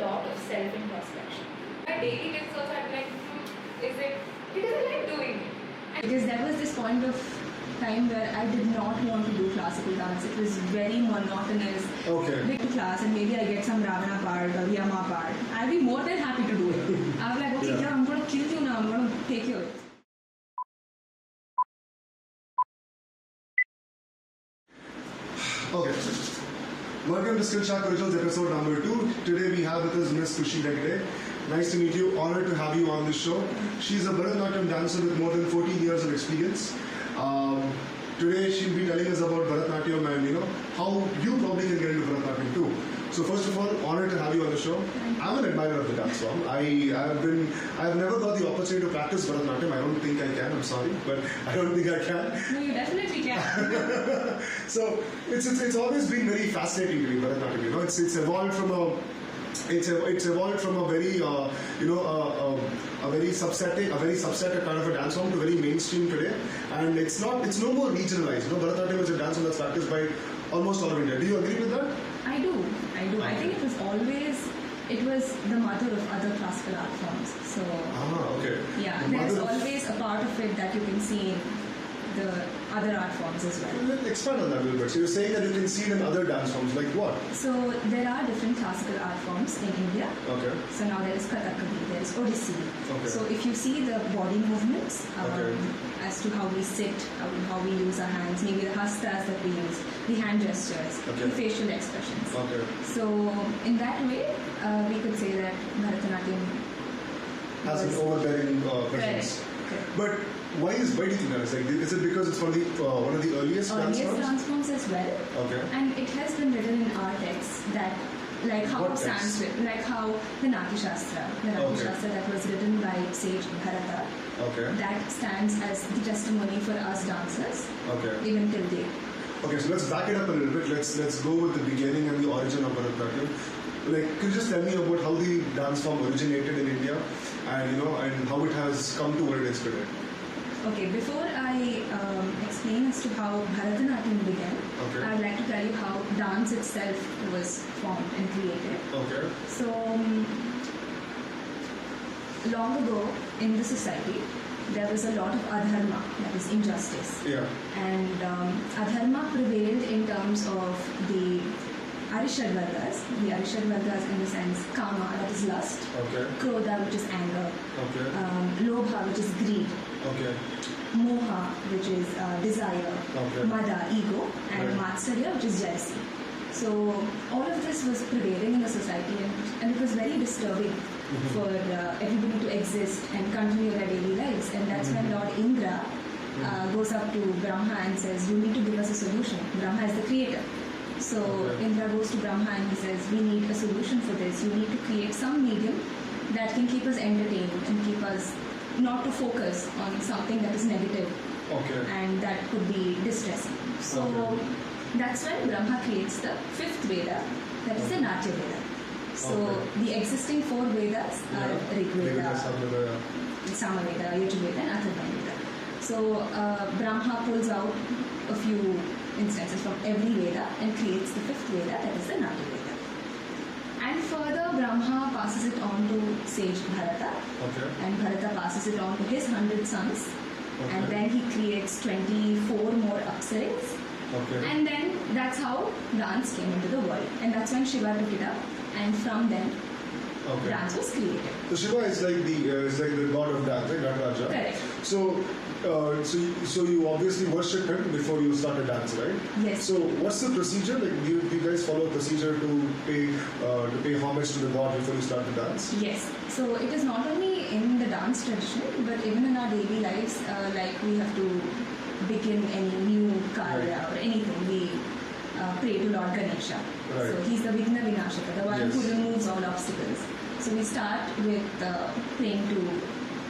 lot of self-introspection. My daily tips also, I'm like, is it because I like doing it. Because there was this point of time where I did not want to do classical dance. It was very monotonous. Okay. Big class and maybe I get some Ravana part or Yama part. I'll be more than happy to do it. I'm like, okay, yeah, I'm going to kill you now. I'm going to take you away. Okay. Welcome to Skillshack Originals episode number 2. Today we have with us Miss Khushi Hegde. Nice to meet you. Honored to have you on the show. She's a bharatnatyam dancer with more than 14 years of experience. Today she'll be telling us about bharatnatyam and how you probably can get into bharatnatyam too. So first of all, honored to have you on the show. I'm an admirer of the dance form. I've never got the opportunity to practice bharatnatyam. I don't think I can. I'm sorry, but I don't think I can. No, you definitely can. So it's always been very fascinating to me, bharatnatyam. It's evolved from a very a very subset kind of a dance form to very mainstream today, and it's no more regionalized. Bharatnatyam is a dance form that's practiced by almost all of India. Do you agree with that? I do. I think it was the mother of other classical art forms. So okay. Yeah, there's always a part of it that you can see in the other art forms as well. Let's expand on that a little bit. So you're saying that you can see it in other dance forms, like what? So there are different classical art forms in India. Okay. So now there is Kathakali, there is Odissi. Okay. So if you see the body movements, Okay. as to how we sit, how we use our hands, maybe the hastas that we use, the hand gestures, Okay. the facial expressions. Okay. So in that way, we could say that Bharatanatyam Has an overbearing presence. Correct. But why do you think that is? Is it because it's one of the earliest dance forms? dance forms as well. Okay. And it has been written in our texts that, like how What text? Sanskrit, like how the Nati Shastra that was written by sage Bharata, Okay. that stands as the testimony for us dancers, Okay. even till date. Okay, so let's back it up a little bit. Let's go with the beginning and the origin of Bharatnatyam. Could you just tell me about how the dance form originated in India, and how it has come to what it is today? Okay, before I explain as to how Bharatanatyam began, Okay. I'd like to tell you how dance itself was formed and created. Okay. So, long ago in the society, there was a lot of adharma, that is injustice. Yeah. And adharma prevailed in terms of the Arishad Vargas. The Arishad Vargas in the sense kama, that is lust, Okay. krodha, which is anger, Okay. lobha, which is greed, Okay. moha, which is desire, Okay. mada, ego, and Right. matsarya, which is jealousy. So all of this was prevailing in the society, and it was very disturbing for everybody to exist and continue their daily lives. And that's when Lord Indra goes up to Brahma and says, you need to give us a solution. Brahma is the creator. So Okay. Indra goes to Brahma and he says, we need a solution for this. You need to create some medium that can keep us entertained and keep us not to focus on something that is negative Okay. and that could be distressing. So Okay. that's when Brahma creates the fifth Veda, that is the Natya Veda. So Okay. the existing 4 Vedas are Rig Veda, Samaveda. Samaveda, Yajurveda and Atharvaveda. So Brahma pulls out a few instances from every Veda and creates the 5th Veda, that is the Natya Veda. And further Brahma passes it on to sage Bharata, Okay. and Bharata passes it on to his 100 sons, Okay. and then he creates 24 more Apsaras, Okay. and then that's how dance came into the world, and that's when Shiva took it up, and from then Okay. dance was created. So Shiva is like the god of dance, right? Nataraja. Correct. So you obviously worship him before you start a dance, right? Yes. So what's the procedure? Do you guys follow a procedure to pay homage to the god before you start the dance? Yes. So it is not only in the dance tradition, but even in our daily lives, like we have to begin any new karya or anything, we pray to Lord Ganesha. Right. So he's the Vigna Vinashaka, the one Yes. who removes all obstacles. So we start with praying to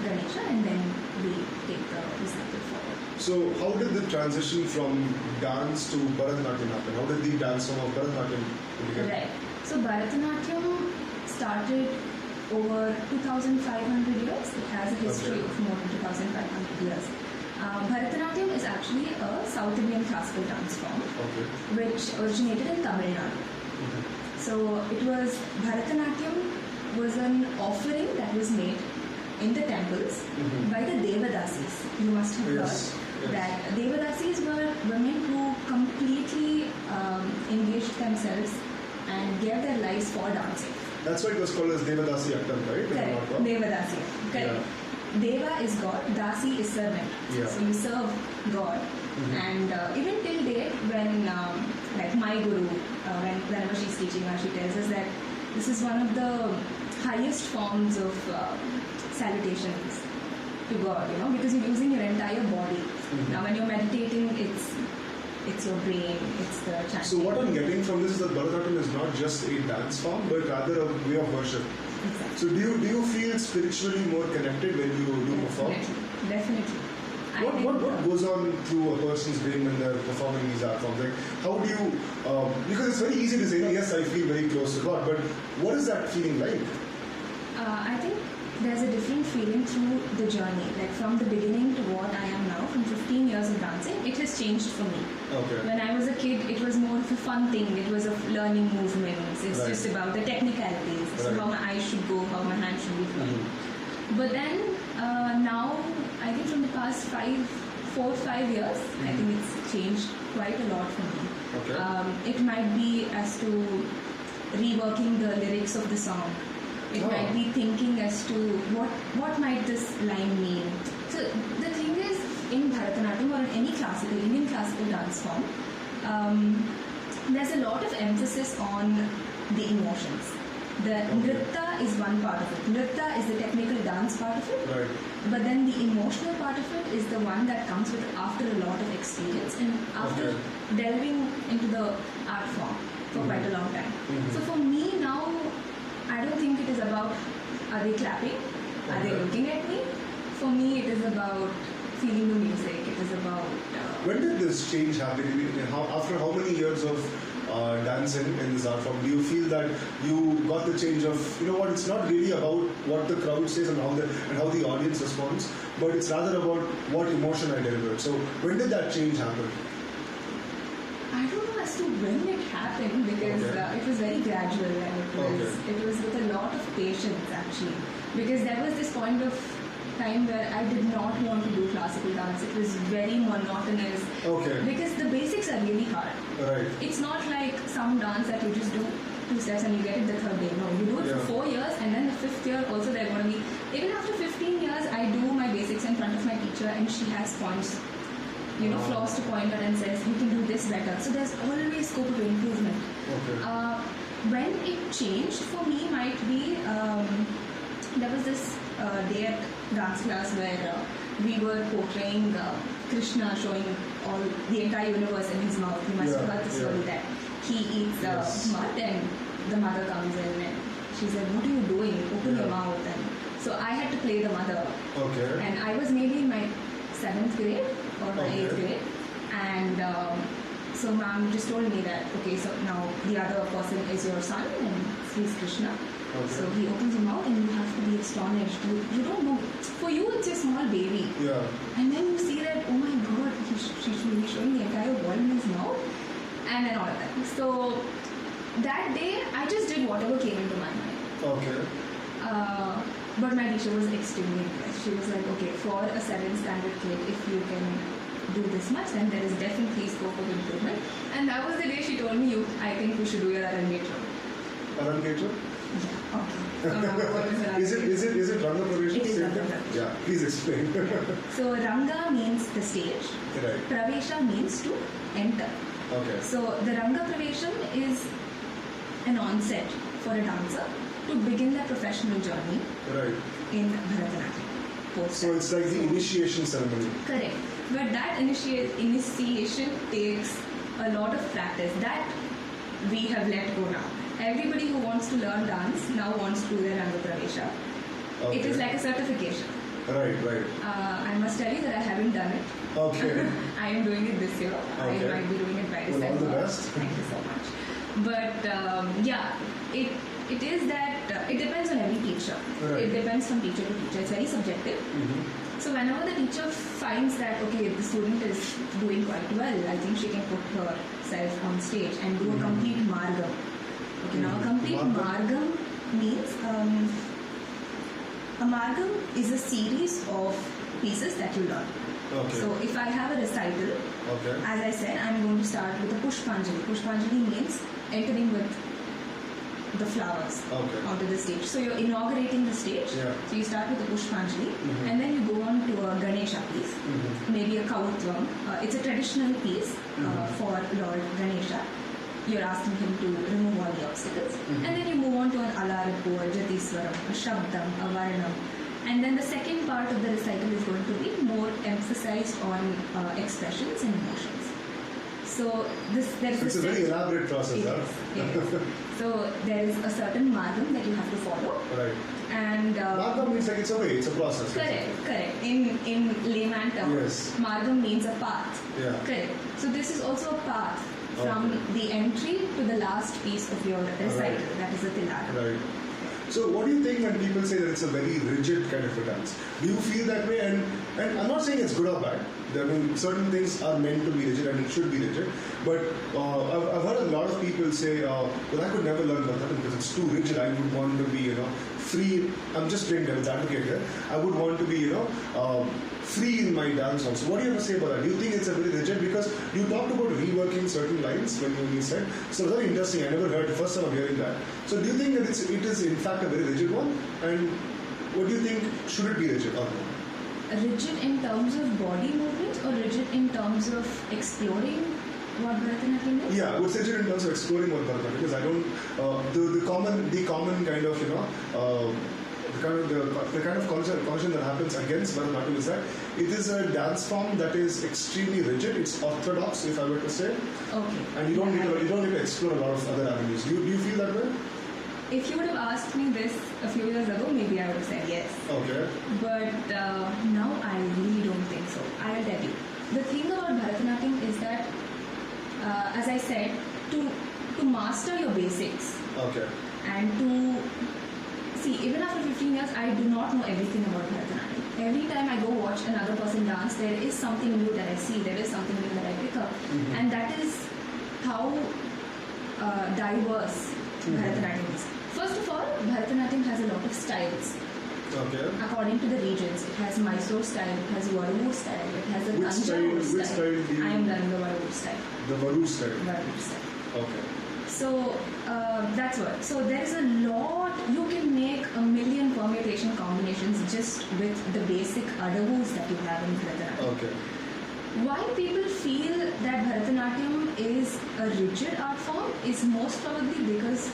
Ganesha, and then we take the cycle forward. So how did the transition from dance to Bharatnatyam happen? How did the dance form of Bharatnatyam begin? Right. So Bharatanatyam started over 2,500 years. It has a history Okay. of more than 2,500 years. Bharatanatyam is actually a South Indian classical dance form, Okay. which originated in Tamil Nadu. So it was Bharatanatyam was an offering that was made in the temples by the Devadasis. You must have heard that Devadasis were women who completely engaged themselves and gave their lives for dancing. That's why it was called as Devadasi Attam, right? Correct. Devadasi. Correct. Yeah. Deva is God, Dasi is servant. Yeah. So you serve God. And even till date, when like my guru, whenever she's teaching us, she tells us that this is one of the highest forms of salutations to God, because you're using your entire body. Now when you're meditating, it's your brain, it's the chanting. So what I'm getting from this is that Bharatanatyam is not just a dance form, but rather a way of worship. Exactly. So do you feel spiritually more connected when you do perform? Definitely. What goes on through a person's brain when they're performing these art forms? Like, how do you, because it's very easy to say, yes, I feel very close to God, but what is that feeling like? I think there's a different feeling through the journey. Like from the beginning to what I am now, from 15 years of dancing, it has changed for me. Okay. When I was a kid, it was more of a fun thing. It was of learning movements. It's Right. just about the technicalities. It's Right. how my eyes should go, how my hands should be flowing. But then now, I think from the past 4 or 5 years, I think it's changed quite a lot for me. Okay. It might be as to reworking the lyrics of the song. It might be thinking as to what might this line mean. So the thing is, in Bharatanatyam or in any Indian classical dance form, there's a lot of emphasis on the emotions. The nritta is one part of it. Nritta is the technical dance part of it. Right. But then the emotional part of it is the one that comes with after a lot of experience and after delving into the art form for quite a long time. So for me now, I don't think it is about are they clapping, are they looking at me. For me, it is about feeling the music. It is about. When did this change happen? I mean, after how many years of dancing in this art form, do you feel that you got the change of, it's not really about what the crowd says and how the audience responds, but it's rather about what emotion I delivered. So when did that change happen? I don't know as to when it happened because it was very gradual and it was with a lot of patience actually, because there was this point of time where I did not want to do classical dance. It was very monotonous because the basics are really hard. Right. It's not like some dance that you just do 2 steps and you get it the third day. No, you do it for 4 years and then the 5th year also they're going to be. Even after 15 years, I do my basics in front of my teacher and she has points, flaws to point out and says you can do this better. So there's always scope of improvement. When it changed for me might be there was this day at dance class where we were portraying Krishna showing all the entire universe in his mouth. You must have heard the story that he eats mud and the mother comes in and she said, "What are you doing? Open your mouth." And so I had to play the mother. And I was maybe in my 7th grade or my 8th grade, and so ma'am just told me that so now the other person is your son and he's Krishna. So he opens his mouth and you have to be astonished. You don't know. For you, it's a small baby. And then you see that, oh my God, he's showing the entire world in his mouth. And then all of that. So that day, I just did whatever came into my mind. But my teacher was extremely impressed. She was like, for a 7th standard kid, if you can do this much, then there is definitely scope of improvement. And that was the day she told me, I think we should do your Arangetram. Arangetram? Yeah, Is it Ranga Pravesha? It is Ranga Pravesha. Yeah, please explain. So Ranga means the stage. Right. Pravesha means to enter. So the Ranga Pravesham is an onset for a dancer to begin their professional journey in Bharatanatyam. So it's like the initiation ceremony. Correct. But that initiation takes a lot of practice. That we have let go now. Everybody who wants to learn dance now wants to do their Ranga Pravesha. It is like a certification. Right. I must tell you that I haven't done it. I am doing it this year. I might be doing it by December. All the best. Thank you so much. But it is that it depends on every teacher. It depends from teacher to teacher. It's very subjective. So whenever the teacher finds that the student is doing quite well, I think she can put herself on stage and do a complete margam. Okay, now a complete margam means a margam is a series of pieces that you learn. Okay. So if I have a recital, Okay. as I said, I'm going to start with a Pushpanjali. Pushpanjali means entering with the flowers onto the stage. So you're inaugurating the stage. Yeah. So you start with a Pushpanjali and then you go on to a Ganesha piece, maybe a Kautvam. It's a traditional piece for Lord Ganesha. You're asking him to remove all the obstacles. And then you move on to an Alaripu, a Jatiswaram, a Shabdam, a Varnam. And then the second part of the recital is going to be more emphasized on expressions and emotions. So It's a very elaborate process, huh? Yes. So there is a certain margam that you have to follow. Right. And Margam means like it's a way, it's a process. correct. In layman terms, Yes. margam means a path. Yeah. Correct. So this is also a path from the entry to the last piece of your recital. That is a tilak. Right. So what do you think when people say that it's a very rigid kind of a dance? Do you feel that way? And I'm not saying it's good or bad. I mean, certain things are meant to be rigid and it should be rigid. But I've heard a lot of people say, well, I could never learn bharatnatyam because it's too rigid. I would want to be, free. I'm just playing devil's advocate here. I would want to be, free in my dance also. What do you have to say about that? Do you think it's a very rigid? Because you talked about reworking certain lines when you said. So very interesting. I never heard. First time I'm hearing that. So do you think that it is in fact a very rigid one? And what do you think? Should it be rigid or not? Rigid in terms of body movements or rigid in terms of exploring what Bharatanatyam is? Yeah, I would say rigid in terms of exploring what Bharatanatyam, because I don't the common kind of the kind of conversation that happens against Bharatanatyam is that it is a dance form that is extremely rigid. It's orthodox, if I were to say. Okay. And you don't need to explore a lot of other avenues. Do you feel that way? If you would have asked me this a few years ago, maybe I would have said yes. Okay. But now I really don't think so. I'll tell you. The thing about Bharatanatyam is that, as I said, to master your basics Okay. and to see, even after 15 years, I do not know everything about Bharatanatyam. Every time I go watch another person dance, there is something new that I see, there is something new that I pick up. And that is how diverse Bharatanatyam is. First of all, Bharatanatyam has a lot of styles. Okay. According to the regions, it has Mysore style, it has Varur style, it has the Which Tanjore style style. do you- I am learning the Varur style. The Varur style. Varur style. Okay. So that's what. So there is a lot. You can make a million permutation combinations just with the basic adavus that you have in Bharatanatyam. Okay. Why people feel that Bharatanatyam is a rigid art form is most probably because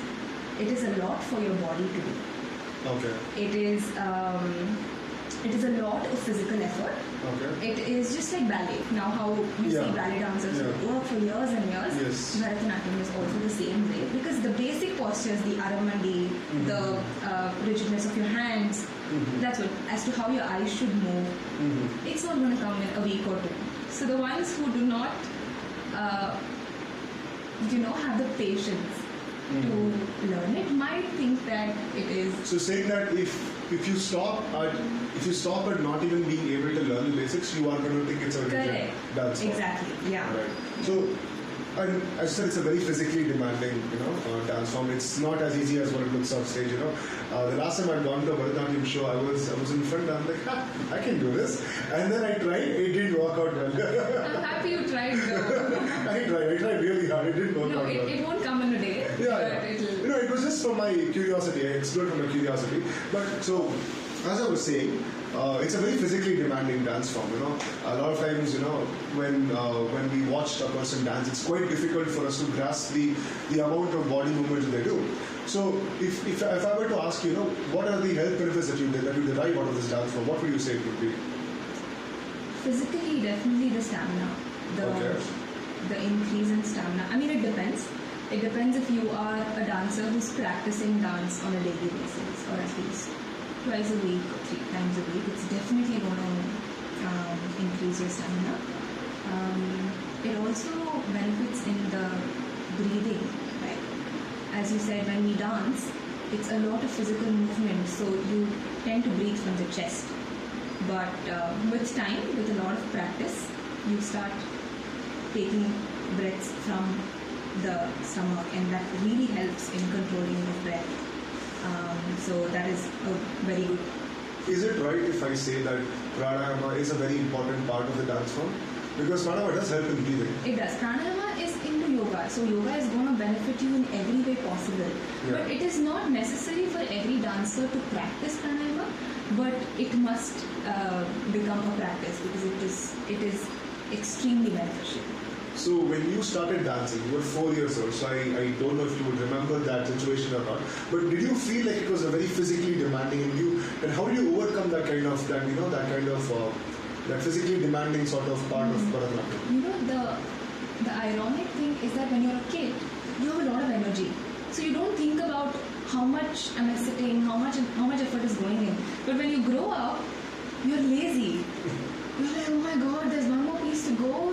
it is a lot for your body to do. Okay. It is a lot of physical effort. Okay. It is just like ballet. Now how you see ballet dancers who work for years and years, Yes. Bharatanatyam is also the same way because the basic postures, the aramandi, the rigidness of your hands, that's what, as to how your eyes should move, it's not going to come in a week or two. So the ones who do not, have the patience to learn it might think that it is. So saying that if you stop at not even being able to learn the basics, you are going to think it's a rigid dance form. Exactly. Yeah. Right. So, and as I said, it's a very physically demanding, dance form. It's not as easy as what it looks on stage. The last time I'd gone to a Bharatanatyam show, I was in front. I'm like, I can do this. And then I tried. It didn't work out well. I'm happy you tried though. I tried really hard. It didn't work out well. It won't come in a day. Yeah. It was just for my curiosity. I explored from my curiosity. But so, as I was saying, it's a very physically demanding dance form. A lot of times, when we watch a person dance, it's quite difficult for us to grasp the amount of body movements that they do. So, if I were to ask you, what are the health benefits that you derive out of this dance form? What would you say it would be? Physically, definitely the stamina. The increase in stamina. I mean, it depends. It depends if you are a dancer who's practicing dance on a daily basis, or at least twice a week or 3 times a week. It's definitely going to increase your stamina. It also benefits in the breathing. Right? As you said, when we dance, it's a lot of physical movement, so you tend to breathe from the chest. But with time, with a lot of practice, you start taking breaths from the stomach, and that really helps in controlling the breath. So that is a very good. Is it right if I say that pranayama is a very important part of the dance form? Because pranayama does help in breathing. It does. Pranayama is into yoga, so yoga is going to benefit you in every way possible. Yeah. But it is not necessary for every dancer to practice pranayama, but it must become a practice because it is extremely beneficial. So when you started dancing, you were 4 years old, so I don't know if you would remember that situation or not, but did you feel like it was a very physically demanding in you, and how did you overcome that physically demanding sort of part of Bharatnatyam? You know, the ironic thing is that when you're a kid, you have a lot of energy. So you don't think about how much am I sitting, how much effort is going in. But when you grow up, you're lazy. You're like, oh my god, there's one more piece to go.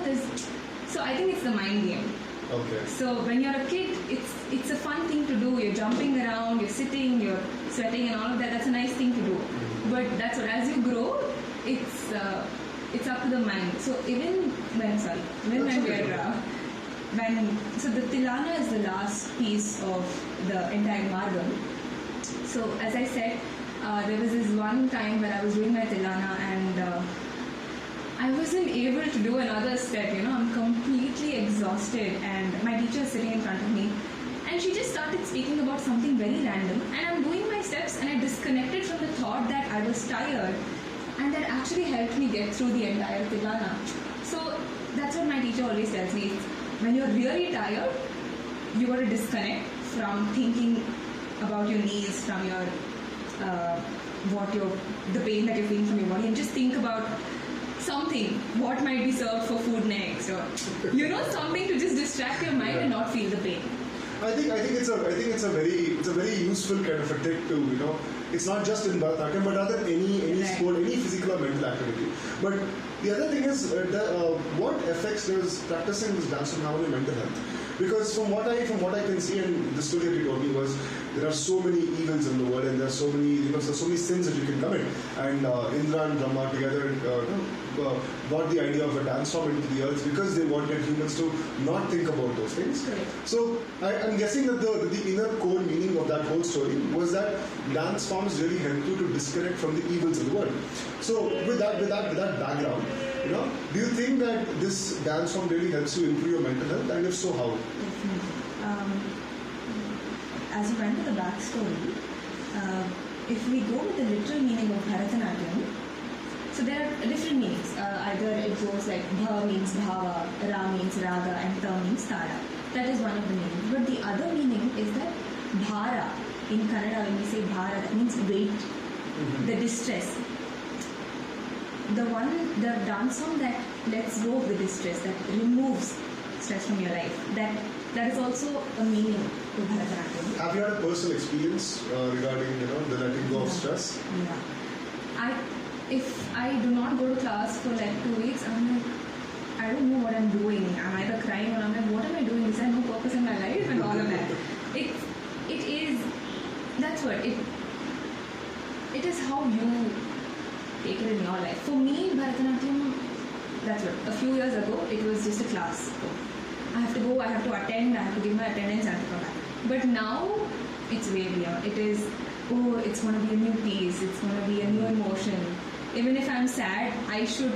So I think it's the mind game. Okay. So when you're a kid, it's a fun thing to do. You're jumping around, you're sitting, you're sweating, and all of that. That's a nice thing to do. But that's what, as you grow, it's up to the mind. So even when the Tilana is the last piece of the entire margam. So as I said, there was this one time where I was doing my Tilana and I wasn't able to do another step, I'm completely exhausted, and my teacher is sitting in front of me, and she just started speaking about something very random, and I'm doing my steps and I disconnected from the thought that I was tired, and that actually helped me get through the entire Tilana. So that's what my teacher always tells me, when you're really tired, you got to disconnect from thinking about your knees, from your the pain that you're feeling from your body, and just think about something, what might be served for food next, or something to just distract your mind and not feel the pain. I think it's a very useful kind of a tip to it's not just in Bharatanatyam but other any sport, any physical or mental activity. But the other thing is what effects does practicing this dance have on your mental health? Because from what I can see, and the story that you told me was, there are so many evils in the world, and there are so many sins that you can commit. And Indra and Brahma together brought the idea of a dance form into the earth because they wanted humans to not think about those things. Right. So I'm guessing that the inner core meaning of that whole story was that dance forms really help you to disconnect from the evils of the world. So with that background, do you think that this dance form really helps you improve your mental health, and if so, how? Definitely. As you went to the backstory, if we go with the literal meaning of Bharatanatyam, so there are different meanings. Either it goes like Bha means Bhava, Ra means Raga, and Ta means Tara. That is one of the meanings. But the other meaning is that Bhara, in Kannada when we say Bhara, that means weight, the distress. The dance song that lets go of the distress, that removes stress from your life, that is also a meaning to Bharatanatyam. Have you had a personal experience regarding the letting go of stress? Yeah. If I do not go to class for like 2 weeks, I'm like, I don't know what I'm doing. I'm either crying or I'm like, what am I doing? Is there no purpose in my life? And all of that. It is how you take it in your life. For me, Bharatanatyam, that's what. A few years ago, it was just a class. I have to go, I have to attend, I have to give my attendance, I have to come back. But now, it's way beyond. It is, it's going to be a new piece, it's going to be a new emotion. Even if I'm sad, I should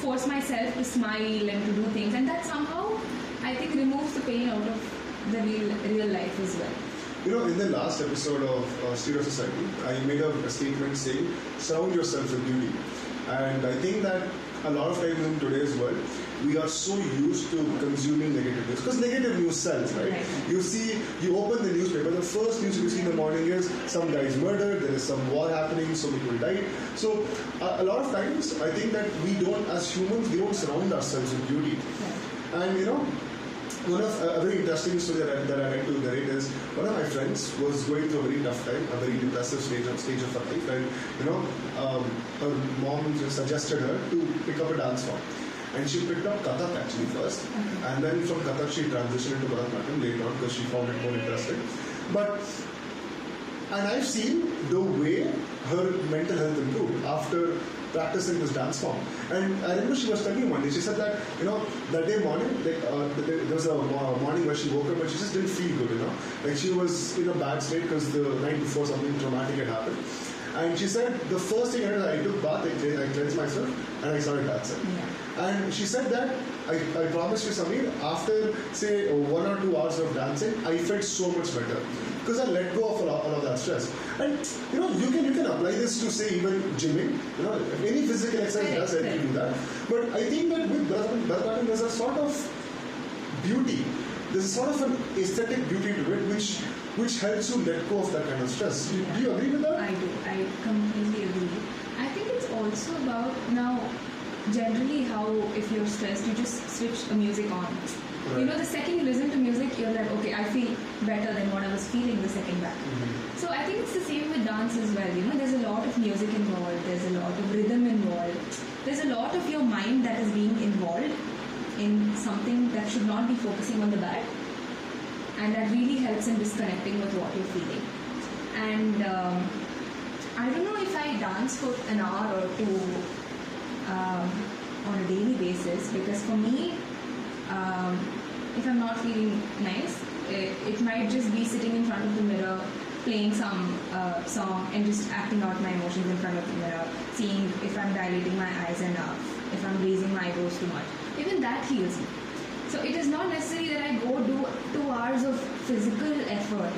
force myself to smile and to do things. And that somehow, I think, removes the pain out of the real life as well. In the last episode of Stereo Society, I made a statement saying, surround yourself with beauty. And I think that a lot of times in today's world, we are so used to consuming negative news. Because negative news sells, right? You open the newspaper, the first news you see in the morning is some guy is murdered, there is some war happening, so people died. So a lot of times, I think that as humans, we don't surround ourselves with beauty. And one of a very interesting story that I read to the rate is, one of my friends was going through a very tough time, a very depressive stage of her life, and her mom just suggested her to pick up a dance form. And she picked up Kathak actually first, and then from Kathak she transitioned into Bharatanatyam later on because she found it more interesting. And I've seen the way her mental health improved after practicing this dance form. And I remember she was telling me one day, she said that, that day morning, there was a morning where she woke up and she just didn't feel good, Like she was in a bad state because the night before something traumatic had happened. And she said, the first thing I did, I took bath, I cleansed myself, and I started dancing. Yeah. And she said that, I promise you, Sameer, after, say, 1 or 2 hours of dancing, I felt so much better. Because I let go of all of that stress. And, you can apply this to, say, even gymming. Any physical exercise does help you do that. But I think that with Bharatanatyam, there's a sort of beauty. There's a sort of an aesthetic beauty to it, which helps you let go of that kind of stress. Yeah. Do you agree with that? I do. I completely agree. I think it's also about now, generally how if you're stressed, you just switch the music on. Right. The second you listen to music, you're like, okay, I feel better than what I was feeling the second back. Mm-hmm. So I think it's the same with dance as well. There's a lot of music involved. There's a lot of rhythm involved. There's a lot of your mind that is being involved in something that should not be focusing on the bad. And that really helps in disconnecting with what you're feeling. And I don't know if I dance for an hour or two on a daily basis, because for me, if I'm not feeling nice, it might just be sitting in front of the mirror, playing some song and just acting out my emotions in front of the mirror, seeing if I'm dilating my eyes enough, if I'm raising my eyebrows too much. Even that heals me. So it is not necessary that I go do 2 hours of physical effort,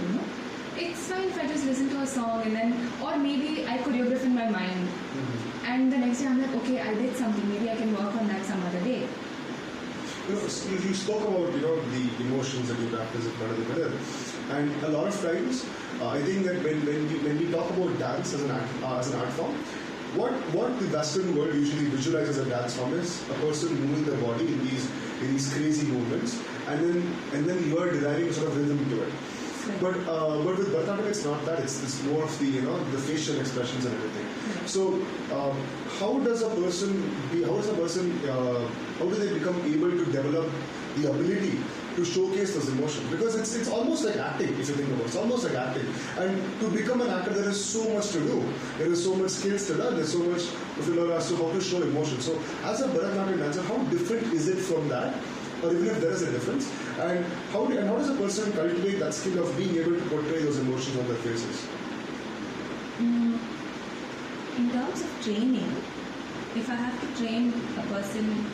It's fine if I just listen to a song and then, or maybe I choreograph in my mind. Mm-hmm. And the next day I'm like, okay, I did something, maybe I can work on that some other day. You spoke about, the emotions that you practice in front of the mirror. And a lot of times, I think that when we talk about dance as an art form, what the Western world usually visualizes as a dance form is a person moving their body in these crazy movements, and then you are deriving sort of rhythm to it. But with Bharatanatyam, it's not that. It's more of the facial expressions and everything. So how do they become able to develop the ability to showcase those emotions? Because it's almost like acting, if you think about it. It's almost like acting. And to become an actor, there is so much to do. There is so much skills to learn. There's so much to learn as to how to show emotion. So as a Bharatanatyam dancer, how different is it from that? Or even if there is a difference, and how does a person cultivate that skill of being able to portray those emotions on their faces? In terms of training, if I have to train a person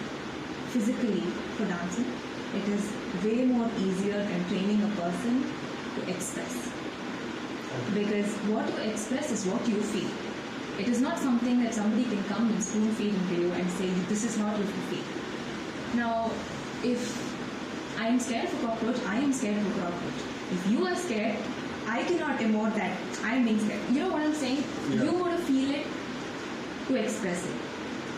physically for dancing, it is way more easier than training a person to express. Because what you express is what you feel. It is not something that somebody can come and spoon feed into you and say, this is not what you feel. Now, if I am scared of a cockroach, I am scared of a cockroach. If you are scared, I cannot emote that I am being scared. You know what I'm saying? Yeah. You want to feel it to express it.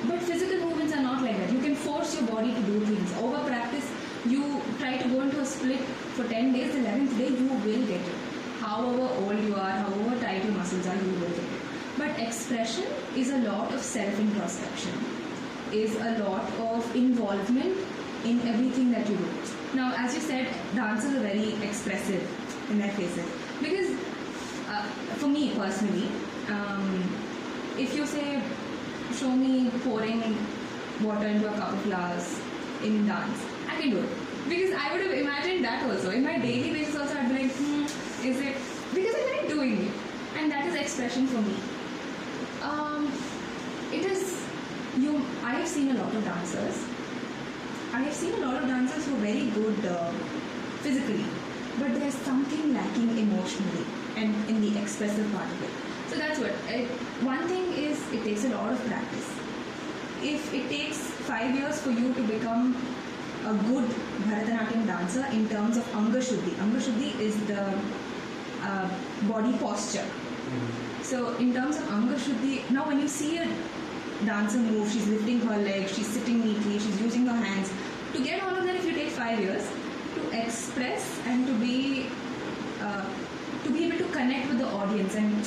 But physical movements are not like that. You can force your body to do things. Over practice, you try to go into a split for 10 days, the 11th day, you will get it. However old you are, however tight your muscles are, you will get it. But expression is a lot of self-introspection, is a lot of involvement in everything that you do. Now, as you said, dancers are very expressive in their faces. Because for me personally, if you say, show me pouring water into a cup of flowers in dance, I can do it. Because I would have imagined that also. In my daily basis also, I'd be like, is it? Because I like doing it. And that is expression for me. I have seen a lot of dancers. I have seen a lot of dancers who are very good physically, but there's something lacking emotionally and in the expressive part of it. So that's what. One thing is, it takes a lot of practice. If it takes 5 years for you to become a good Bharatanatyam dancer in terms of Anga Shuddhi is the body posture. Mm-hmm. So in terms of Anga Shuddhi, now when you see a dancer move, she's lifting her legs, she's sitting neatly, she's using her hands. To get all of that, if you take 5 years, to express and to be able to connect with the audience. And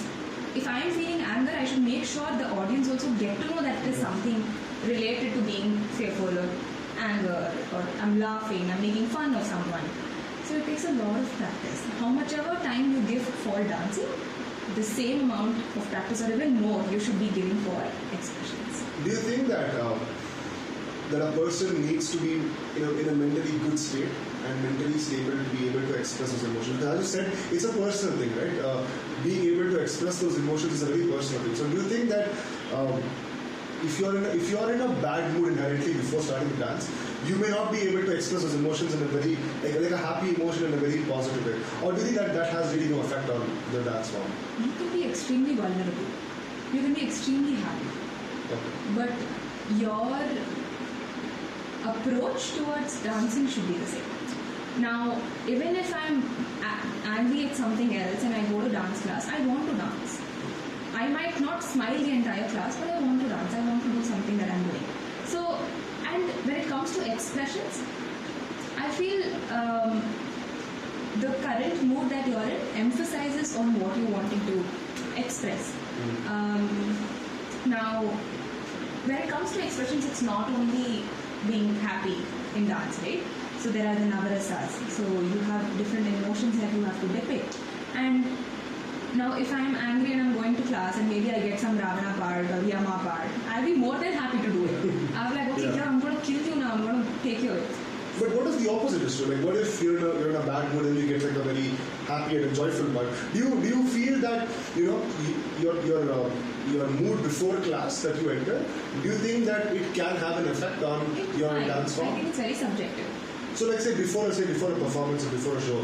if I am feeling anger, I should make sure the audience also get to know that it is something related to being fearful or anger, or I'm laughing, I'm making fun of someone. So it takes a lot of practice. How much ever time you give for dancing, the same amount of practice or even more you should be giving for expressions. do you think that that a person needs to be in a mentally good state and mentally stable to be able to express those emotions? As you said, it's a personal thing, right? Being able to express those emotions is a very personal thing. So do you think that if you're in a bad mood inherently before starting to dance, you may not be able to express those emotions in a very like a happy emotion in a very positive way? Or do you think that has really no effect on the dance form? You can be extremely vulnerable. You can be extremely happy. Okay. But your approach towards dancing should be the same. Now, even if I'm angry at something else and I go to dance class, I want to dance. I might not smile the entire class, but I want to dance. I want to do something that I'm doing. So, and when it comes to expressions, I feel the current mood that you're in emphasizes on what you're wanting to express. Now, when it comes to expressions, it's not only being happy in dance, right? So there are the navarasas. So you have different emotions that you have to depict. And now if I'm angry and I'm going to class and maybe I get some Ravana part or Yama part, I'll be more than happy to do it. I'll be like, okay, yeah, I'm going to kill you now, I'm going to take you away. But what if the opposite is true? Like, what if you're in a bad mood and you get like a very happy and a joyful mood? Do you feel that your mood before class that you enter? Do you think that it can have an effect on your dance form? I think it's very subjective. So, like say before a performance or before a show,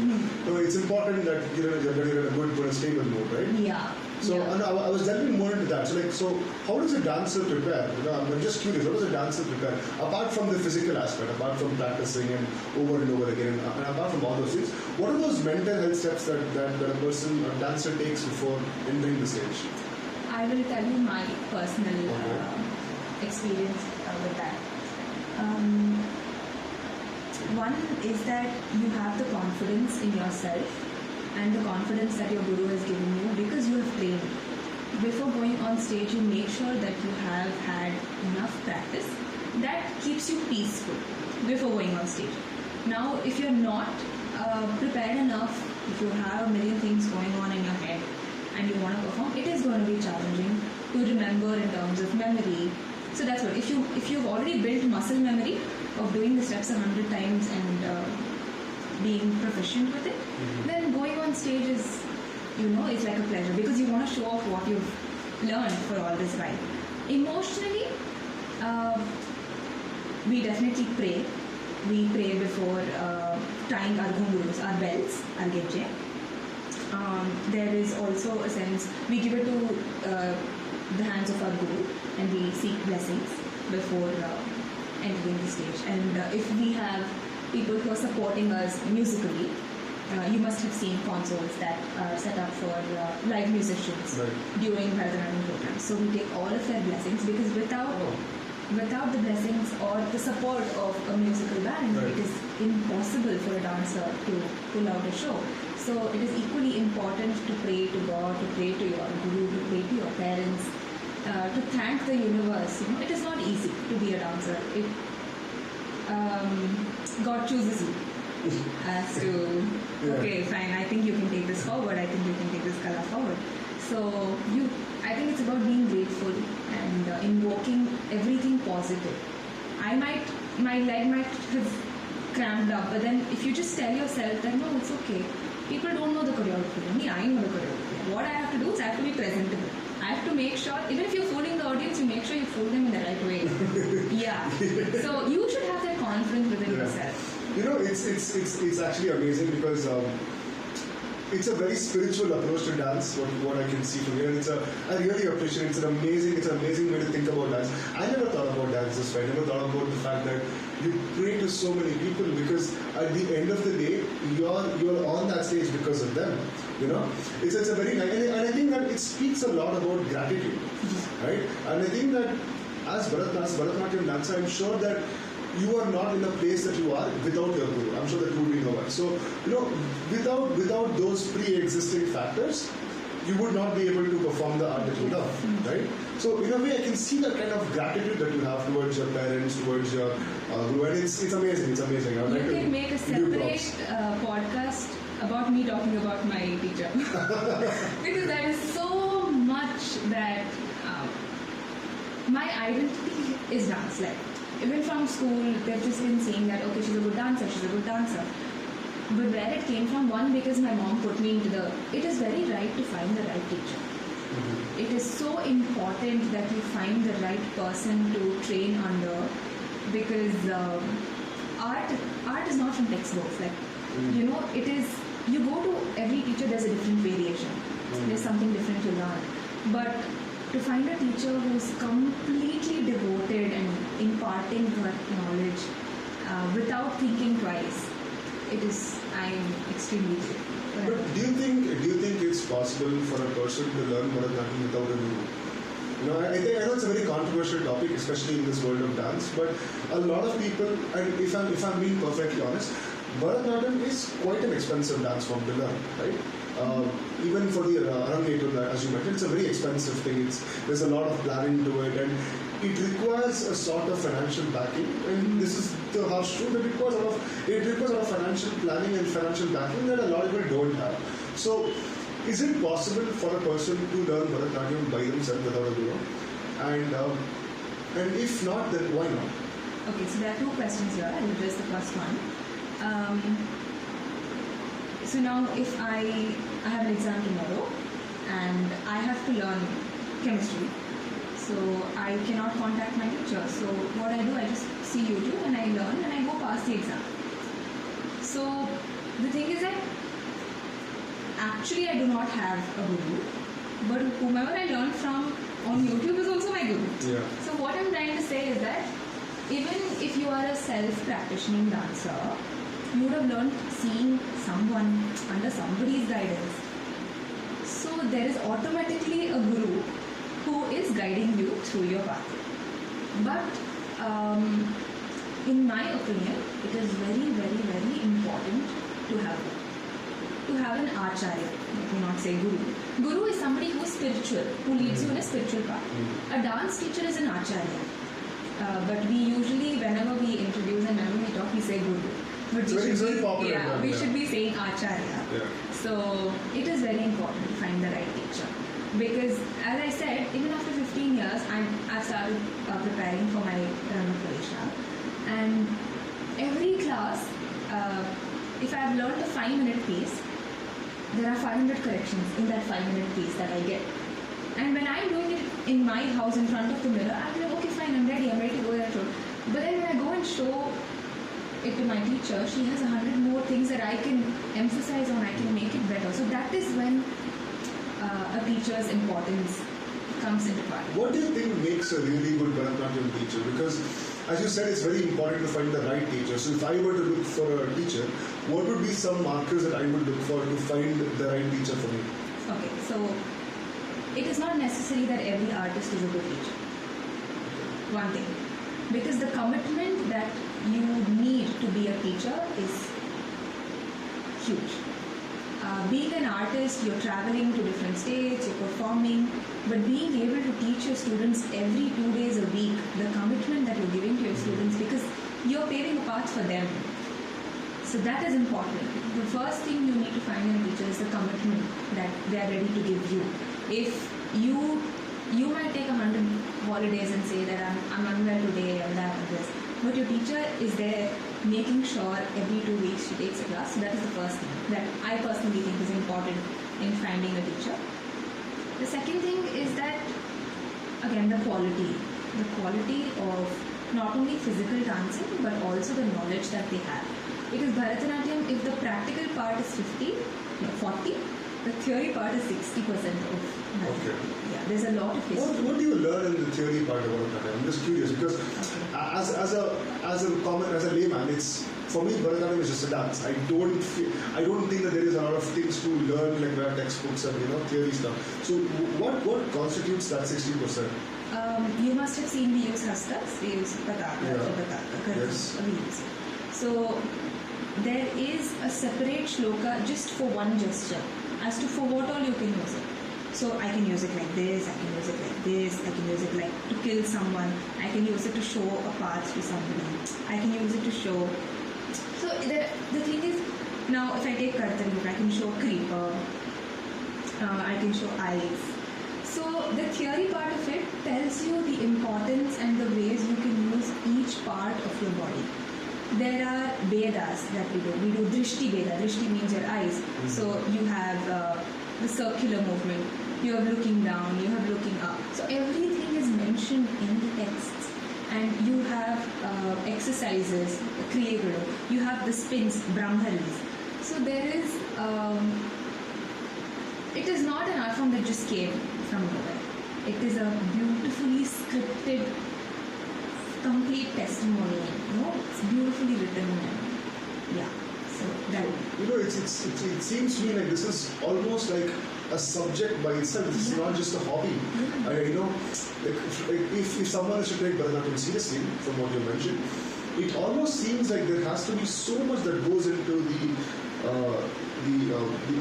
it's important that you're in a good, stable mood, right? Yeah. So, yeah. and I was delving more into that. So how does a dancer prepare? I'm just curious. How does a dancer prepare? Apart from the physical aspect, apart from practicing and over again, and apart from all those things, what are those mental health steps that a dancer takes before entering the stage? I will tell you my personal experience with that. One is that you have the confidence in yourself and the confidence that your guru has given you because you have trained. Before going on stage, you make sure that you have had enough practice that keeps you peaceful before going on stage. Now, if you're not prepared enough, if you have a million things going on in your head and you want to perform, it is going to be challenging to remember in terms of memory. So that's what, if you've already built muscle memory of doing the steps 100 times and being proficient with it, then going on stage is, it's like a pleasure because you want to show off what you've learned for all this while. Emotionally, we definitely pray. We pray before tying our ghungroos, our bells, our geje. There is also a sense, we give it to the hands of our guru and we seek blessings before entering the stage. And if we have people who are supporting us musically, you must have seen consoles that are set up for live musicians during bharatnatyam programs. So we take all of their blessings because without the blessings or the support of a musical band, it is impossible for a dancer to pull out a show. So it is equally important to pray to God, to pray to your guru, to pray to your parents, to thank the universe. It is not easy to be a dancer. God chooses you as to, okay, fine, I think you can take this forward, I think you can take this color forward. So I think it's about being grateful and invoking everything positive. My leg might have cramped up, but then if you just tell yourself that no, it's okay. People don't know the choreography. I know the choreography. What I have to do is I have to be presentable. I have to make sure, even if you're fooling the audience, you make sure you fool them in the right way. Yeah. So you should have that confidence within yourself. It's actually amazing because it's a very spiritual approach to dance. What I can see from here, and I really appreciate it. It's an amazing way to think about dance. I never thought about dance this way. I never thought about the fact that you pray to so many people because at the end of the day, you're on that stage because of them. It's a very nice, and I think that it speaks a lot about gratitude, right? And I think that as Bharatnatyam dancer, I'm sure that you are not in the place that you are without your guru. I'm sure that you would be nowhere. So, without those pre-existing factors, you would not be able to perform the art that you love, right? So, in a way, I can see that kind of gratitude that you have towards your parents, towards your guru, and it's amazing. It's amazing. You can make a separate podcast about me talking about my teacher because there is so much that my identity is dance. Like even from school, they've just been saying that okay, she's a good dancer, she's a good dancer. But where it came from, one, because my mom put me into the. It is very right to find the right teacher. It is so important that you find the right person to train under, because art is not from textbooks. Like it is. You go to every teacher, there's a different variation. There's something different to learn. But to find a teacher who's completely devoted and imparting her knowledge without thinking twice, I'm extremely grateful. But do you think it's possible for a person to learn Bharatnatyam without a guru? I know it's a very controversial topic, especially in this world of dance. But a lot of people, and if I'm being perfectly honest, Bharatnatyam is quite an expensive dance form to learn, right? Even for the originated, as you mentioned, it's a very expensive thing. There's a lot of planning to it, and it requires a sort of financial backing. And this is the harsh truth, that it requires a lot of financial planning and financial backing that a lot of people don't have. So, is it possible for a person to learn Bharatnatyam by themselves without a guru? And if not, then why not? Okay, so there are two questions here. I'll address the first one. So now if I have an exam tomorrow and I have to learn chemistry, so I cannot contact my teacher. So what I do, I just see YouTube and I learn and I go pass the exam. So the thing is that actually I do not have a guru, but whomever I learn from on YouTube is also my guru. Yeah. So what I'm trying to say is that even if you are a self-practicing dancer, you would have learned seeing someone under somebody's guidance. So there is automatically a guru who is guiding you through your path. But in my opinion, it is very, very, very important to have an acharya. Let me not say guru. Guru is somebody who is spiritual, who leads you in a spiritual path. A dance teacher is an acharya. But we usually, whenever we introduce and whenever we talk, we say guru. But it's very popular. Yeah, we should be saying acharya. Yeah. So it is very important to find the right teacher. Because as I said, even after 15 years, I've started preparing for my Pariksha. And every class, if I've learned a 5-minute piece, there are 500 corrections in that 5-minute piece that I get. And when I'm doing it in my house in front of the mirror, I'm like, okay, fine, I'm ready to go there. But then when I go and show it to my teacher, she has 100 more things that I can emphasize on, I can make it better. So that is when a teacher's importance comes into play. What do you think makes a really good Bharatnatyam teacher? Because as you said, it's very important to find the right teacher. So if I were to look for a teacher, what would be some markers that I would look for to find the right teacher for me? Okay, so it is not necessary that every artist is a good teacher. One thing. Because the commitment that you need to be a teacher is huge. Being an artist, you're traveling to different states, you're performing, but being able to teach your students every 2 days a week, the commitment that you're giving to your students, because you're paving a path for them. So that is important. The first thing you need to find in a teacher is the commitment that they are ready to give you. If you might take 100 holidays and say that I'm unwell today, I'm that and this, but your teacher is there making sure every 2 weeks she takes a class. So that is the first thing that I personally think is important in finding a teacher. The second thing is that, again, the quality of not only physical dancing but also the knowledge that they have. Because Bharatanatyam, if the practical part is 40, the theory part is 60% of Bharatanatyam. Okay. Yeah, there's a lot of history. What do you learn in the theory part about Bharatanatyam? I'm just curious because as a layman, for me Bharatanatyam is just a dance. I don't think that there is a lot of things to learn like where textbooks and theory stuff. So what constitutes that 60%? You must have seen we use hastas, we use pataka, Yes. we use. So there is a separate shloka just for one gesture as to for what all you can use it. So I can use it like this, I can use it like this, I can use it like to kill someone, I can use it to show a path to somebody, I can use it to show. So the thing is, now if I take Kartali, I can show creeper, I can show eyes. So the theory part of it tells you the importance and the ways you can use each part of your body. There are Vedas that we do. We do Drishti Veda. Drishti means your eyes. So you have the circular movement. You have looking down. You have looking up. So everything is mentioned in the texts. And you have exercises, Kriya Guru. You have the spins, Brahmaris. So there is, it is not an art form that just came from nowhere. It is a beautifully scripted, complete testimony. It's beautifully written. And, yeah. So that. It seems to me like this is almost like a subject by itself. This is not just a hobby. If someone is to take Bharatnatyam seriously, from what you mentioned, it almost seems like there has to be so much that goes into the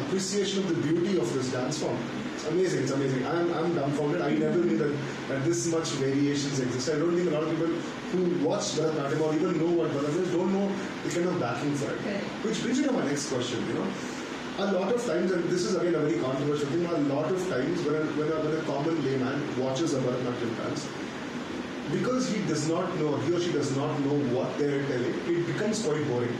appreciation of the beauty of this dance form. It's amazing. It's amazing. I'm dumbfounded. I never knew that this much variations exist. I don't think a lot of people who watch Bharatnatyam or even know what Bharatnatyam is don't know the kind of backing for it. Okay. Which brings me to my next question. A lot of times, and this is again a very controversial thing, a lot of times when a common layman watches a Bharatnatyam dance, because he or she does not know what they're telling, it becomes quite boring.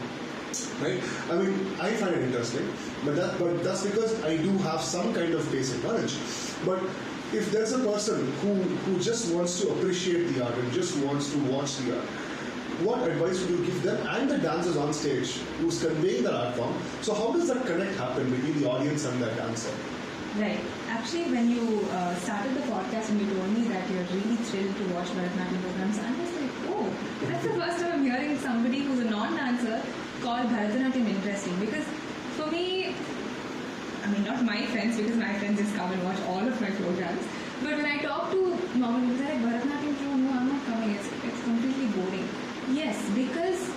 Right? I mean, I find it interesting, but that's because I do have some kind of basic knowledge. But if there's a person who just wants to appreciate the art and just wants to watch the art, what advice would you give them and the dancers on stage who's conveying the art form? So how does that connect happen between the audience and the dancer? Right. Actually, when you started the podcast and you told me that you're really thrilled to watch Bharatnatyam programs, I was like, oh, that's the first time I'm hearing somebody who's a non-dancer call Bharatanatyam interesting. Because for me, I mean, not my friends, because my friends just come and watch all of my programs. But when I talk to normal people, they're like, Bharatanatyam show, no, I'm not coming. It's completely boring. Yes, because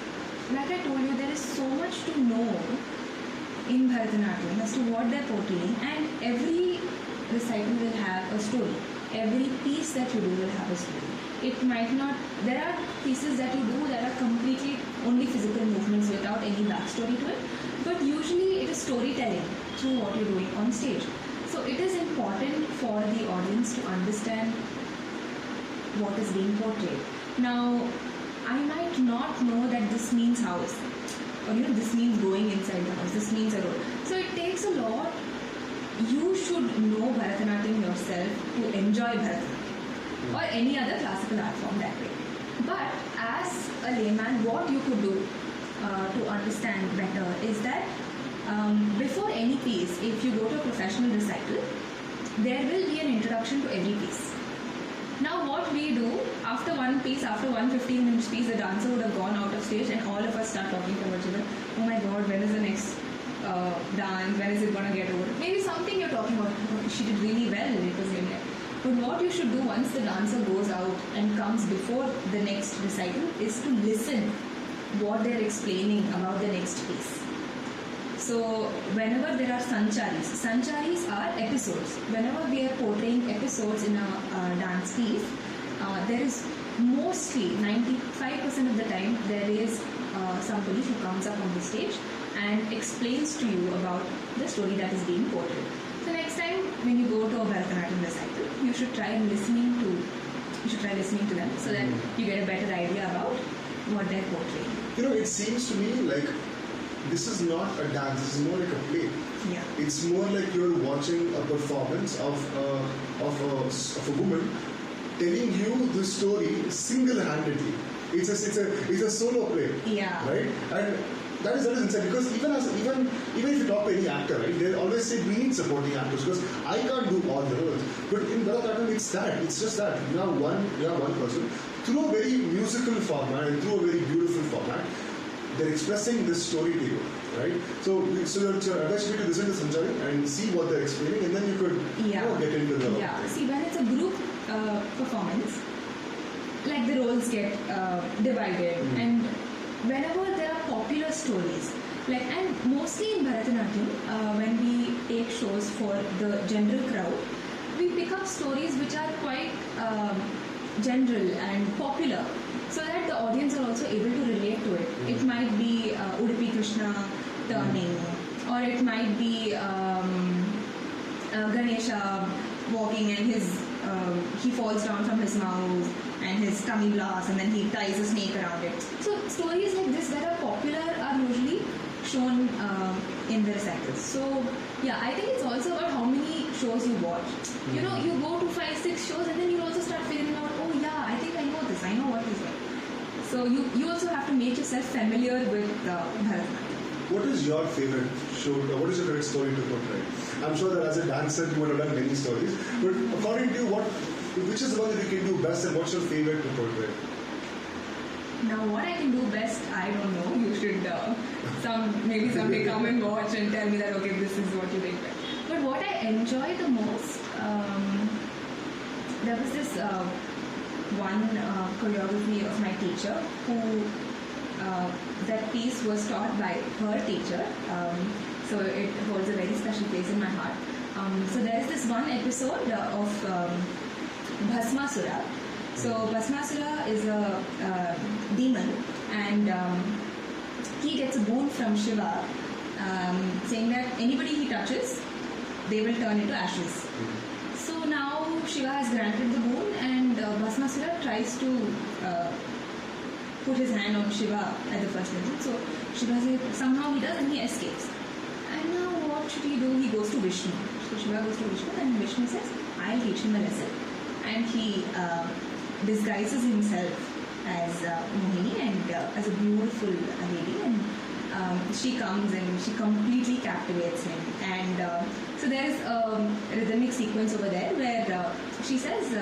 like I told you, there is so much to know in Bharatanatyam as to what they're portraying, and every recital will have a story. Every piece that you do will have a story. It might not, there are pieces that you do that are completely only physical movements without any backstory to it, but usually it is storytelling through what you're doing on stage. So it is important for the audience to understand what is being portrayed. Now, I might not know that this means house, or this means going inside the house, this means a road. So it takes a lot. You should know Bharatanatyam yourself to enjoy Bharatanatyam or any other classical art form that way. But as a layman, what you could do to understand better is that before any piece, if you go to a professional recital, there will be an introduction to every piece. Now what we do, after one piece, after one 15-minute piece, the dancer would have gone out of stage and all of us start talking to each other. Oh my god, when is the next dance? When is it going to get over? Maybe something you're talking about, oh, she did really well, it was really well. But what you should do once the dancer goes out and comes before the next recital is to listen what they're explaining about the next piece. So whenever there are sancharis are episodes. Whenever we are portraying episodes in a dance piece, there is mostly 95% of the time there is somebody who comes up on the stage and explains to you about the story that is being portrayed. So next time when you go to a Bharatanatyam recital, you should try listening to them so that you get a better idea about what they're portraying. It seems to me like this is not a dance, this is more like a play. Yeah. It's more like you're watching a performance of a woman telling you the story single-handedly. It's a solo play. Yeah. Right? And that is insane, because even if you talk to any actor, right, they always say we need supporting actors because I can't do all the roles. But in Bharatanatyam, it's just that you have one person through a very musical format and through a very beautiful format. They're expressing this story to you, right? So your advice would be to listen to Sanchari and see what they're explaining, and then you could get into the. Yeah. See, when it's a group performance, like the roles get divided, and whenever there are popular stories, and mostly in Bharatanatyam, when we take shows for the general crowd, we pick up stories which are quite general and popular, so that the audience are also able to relate to it. It might be Udupi Krishna turning, or it might be Ganesha walking and he falls down from his mouse and his tummy blasts, and then he ties a snake around it. So stories like this that are popular are usually shown in the recitals. So yeah, I think it's also about how many shows you watch. You know, you go to 5-6 shows and then you also start figuring out, oh yeah, I think I know this, I know what is it. So you also have to make yourself familiar with Bharatanatyam. What is your favorite show? What is your favorite story to portray? I'm sure that as a dancer you would have done many stories, but according to you, which is the one that you can do best, and what's your favorite to portray? Now, what I can do best, I don't know. You should maybe someday come and watch and tell me that, okay, this is what you did best. But what I enjoy the most, there was this one choreography of my teacher who that piece was taught by her teacher. So it holds a very special place in my heart. So there is this one episode of Bhasmasura. So Bhasmasura is a demon, and he gets a boon from Shiva, saying that anybody he touches, they will turn into ashes. So now Shiva has granted the boon, and Bhasmasura tries to put his hand on Shiva at the first instance. So Shiva says, somehow he does, and he escapes. And now what should he do? He goes to Vishnu. So Shiva goes to Vishnu, and Vishnu says, I'll teach him a lesson. And he disguises himself as Mohini and as a beautiful lady, and she comes and she completely captivates him. And so there is a rhythmic sequence over there where she says,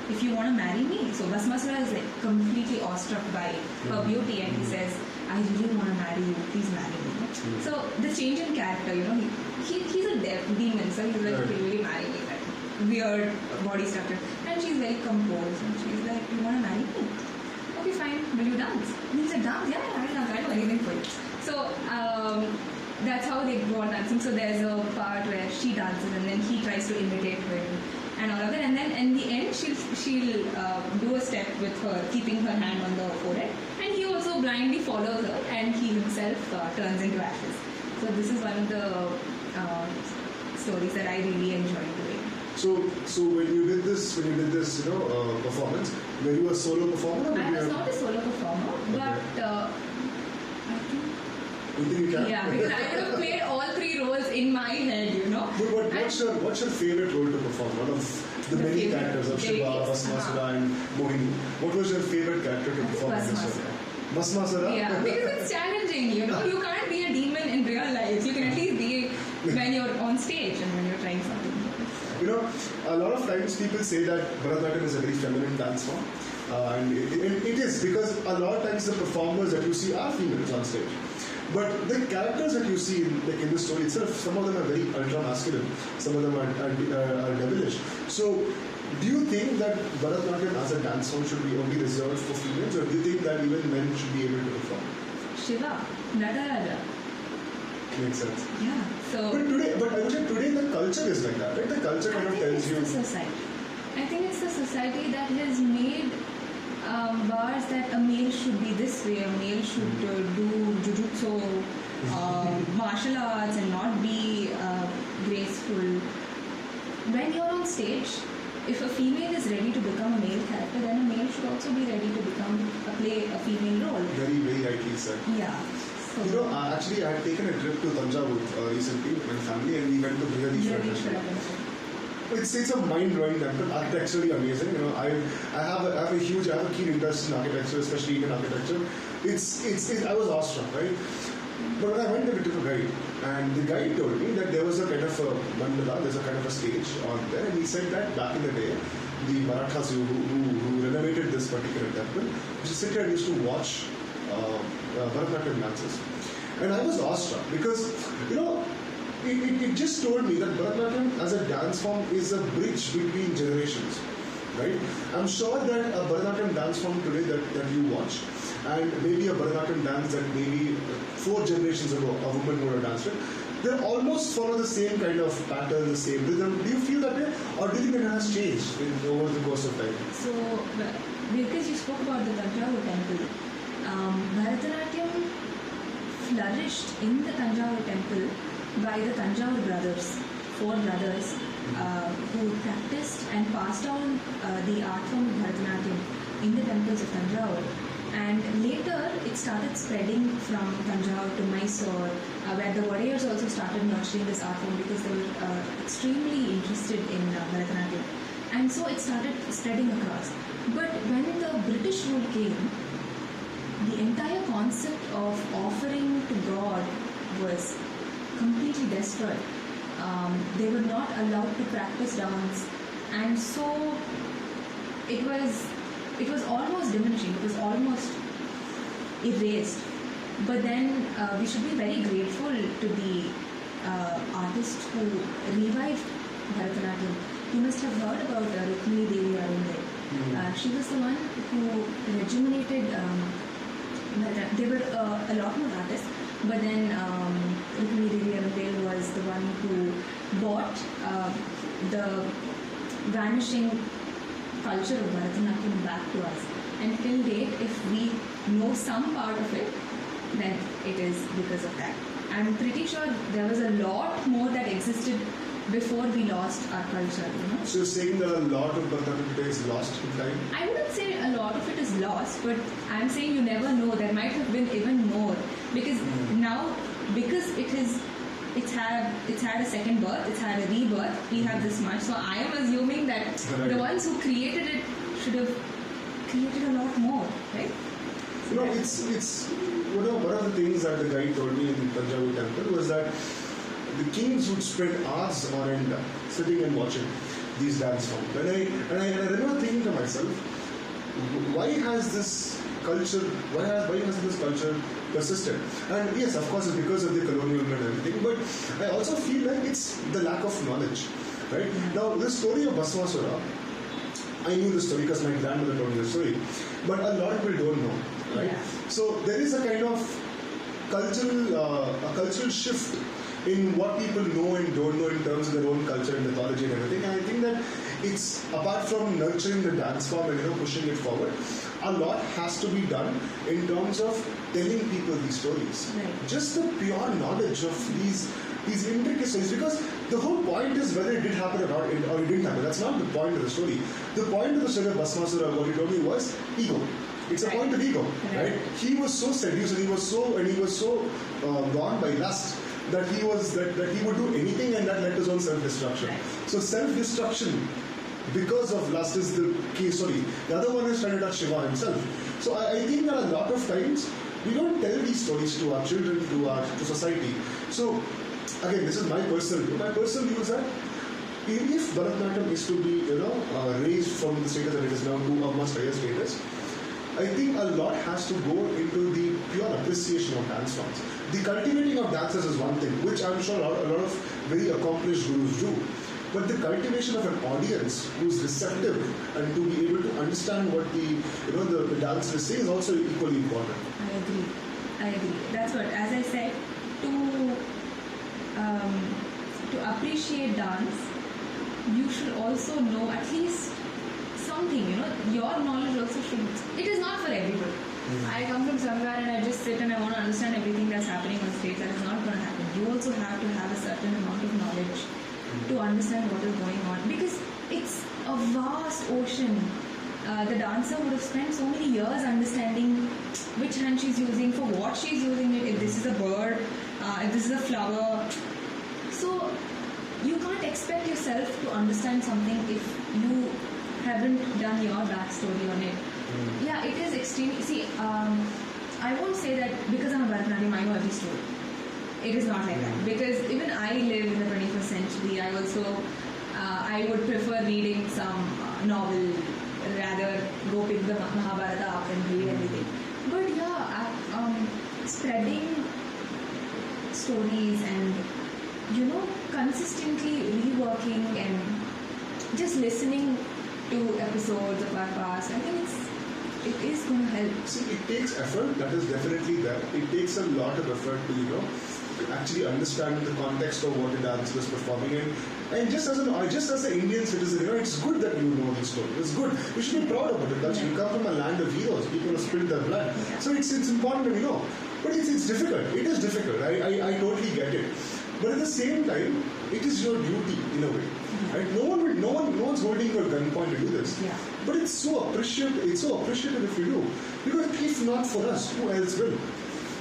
if you want to marry me. So Bhasmasura is like completely awestruck by her beauty, and he says, I really want to marry you, please marry me. So the change in character, you know, he's a demon, so he's like, okay, will you marry me? That weird body structure. And she's very composed, and she's like, you want to marry me? Okay, fine, will you dance? And he's like, dance? Yeah, I'll dance, I'll do anything for you. So that's how they go on dancing. So there's a part where she dances and then he tries to imitate her and all of that, and then in the end she'll do a step with her, keeping her hand on the forehead, and he also blindly follows her, and he himself turns into ashes. So this is one of the stories that I really enjoy doing. So when you did this, performance, were you a solo performer? I was not a solo performer, but I think. You think you can? Yeah, because I would have played all 3 roles in my head, you know. But what's your favorite role to perform? One of the many characters of Shiva, Bhasmasura, and Mohini. What was your favorite character to perform in this show? Bhasmasura? Yeah, because it's challenging, you know. You can't be a demon in real life. You can at least be when you're on stage and when you're trying something. You know, a lot of times people say that Bharatanatyam is a very feminine dance form. And it is, because a lot of times the performers that you see are females on stage. But the characters that you see in the story itself, some of them are very ultra-masculine, some of them are devilish. So, do you think that Bharatanatyam as a dance form should be only reserved for females, or do you think that even men should be able to perform? Shiva, Nataraja. Makes sense. Yeah. So. But I would say today the culture is like that, right? The culture kind of tells you. I think it's the society. I think it's the society that has made bars that a male should be this way, a male should do jujutsu, martial arts, and not be graceful. When you're on stage, if a female is ready to become a male character, then a male should also be ready to play a female role. Very, very rightly said. Yeah. So you know, actually, I had taken a trip to Tanjavur recently with my family, and we went to Brihadishwara. It's a mind-blowing temple, architecturally amazing. You know, I have a keen interest in architecture, especially Indian architecture. I was awestruck, right? But when I went there, we took a guide, and the guide told me that there was a kind of a mandala, there's a kind of a stage on there, and he said that back in the day, the Marathas who renovated this particular temple used to sit here and used to watch Bharatanatyam dances. And I was awestruck because, you know, it just told me that Bharatanatyam as a dance form is a bridge between generations, right? I'm sure that a Bharatanatyam dance form today that you watch, and maybe a Bharatanatyam dance that maybe 4 generations ago a woman would have danced it, they almost follow the same kind of pattern, the same rhythm. Do you feel that way? Or do you think it has changed over the course of time? So, because you spoke about the Tanjavur temple, Bharatanatyam flourished in the Tanjavur temple by the Tanjavur brothers, 4 brothers, who practiced and passed on the art form of Bharatanatyam in the temples of Tanjore. And later it started spreading from Tanjore to Mysore, where the warriors also started nurturing this art form because they were extremely interested in Bharatanatyam. And so it started spreading across. But when the British rule came, the entire concept of offering to God was completely destroyed. They were not allowed to practice dance, and so it was almost diminishing. It was almost erased. But then we should be very grateful to the artists who revived Bharatanatyam. You must have heard about Rukmini Devi Arunde. She was the one who rejuvenated Bharatanatyam. There were a lot more artists, but then Rukmini Devi Arunde was the one who brought the vanishing culture of Bharatanatyam back to us. And till date, if we know some part of it, then it is because of that. I'm pretty sure there was a lot more that existed before we lost our culture, So you're saying that a lot of Bharatanatyam today is lost in time? I wouldn't say a lot of it is lost, but I'm saying you never know. There might have been even more. Because now, because it's had a second birth, it's had a rebirth, we have this much. So I am assuming that the ones who created it should have created a lot more, right? It's one of the things that the guy told me in the Tanjore temple was that the kings would spend hours on end sitting and watching these dance forms. And I remember thinking to myself, why has this culture persisted? And yes, of course, it's because of the colonial and everything, but I also feel like it's the lack of knowledge. Right? Now, this story of Basavasura, I knew the story because my grandmother told me the story, but a lot of people don't know. Right? Yeah. So there is a kind of cultural shift in what people know and don't know in terms of their own culture and mythology and everything. And I think that it's, apart from nurturing the dance form and pushing it forward, a lot has to be done in terms of telling people these stories. Right. Just the pure knowledge of these intricacies, because the whole point is whether it did happen or not, or it didn't happen. That's not the point of the story. The point of the story of Basavasura, what he told me, was ego. It's a point of ego, right? He was so seduced and he was so gone by lust that he would do anything, and that led to his own self-destruction. Right. So self-destruction because of lust is the key story. The other one is trying to touch Shiva himself. So I think that a lot of times we don't tell these stories to our children, to society. So again, this is my personal view. My personal view is that if Bharatanatyam is to be raised from the status that it is now to a much higher status, I think a lot has to go into the pure appreciation of dance forms. The cultivating of dancers is one thing, which I'm sure a lot of very accomplished gurus do. But the cultivation of an audience who's receptive and to be able to understand what the dancer is saying is also equally important. I agree. That's what, as I said, to appreciate dance, you should also know at least something, your knowledge also should. It is not for everybody. I come from somewhere and I just sit and I want to understand everything that's happening on stage. That is not going to happen. You also have to have a certain amount of knowledge to understand what is going on, because it's a vast ocean. The dancer would have spent so many years understanding which hand she's using, for what she's using it, if this is a bird, if this is a flower. So you can't expect yourself to understand something if you haven't done your backstory on it. Yeah, it is extremely. See, I won't say that because I'm a Bharatanatyam, I know every story. It is not like that. Because even I live in the 21st century. I would prefer reading some novel, rather go pick the Mahabharata up and read everything. But yeah, spreading stories and consistently reworking and just listening to episodes of our past, I think it is going to help. See, it takes effort, that is definitely there. It takes a lot of effort to actually understand the context of what the dancer is performing in. And just as an Indian citizen, it's good that you know these stories. It's good. You should be proud about it. That you come from a land of heroes. People have spilled their blood. Yeah. So it's important to know. But it's difficult. It is difficult. I totally get it. But at the same time, it is your duty in a way. right? No one's holding you at gunpoint to do this. Yeah. But it's so appreciative if you do. Because if not for us, who else will?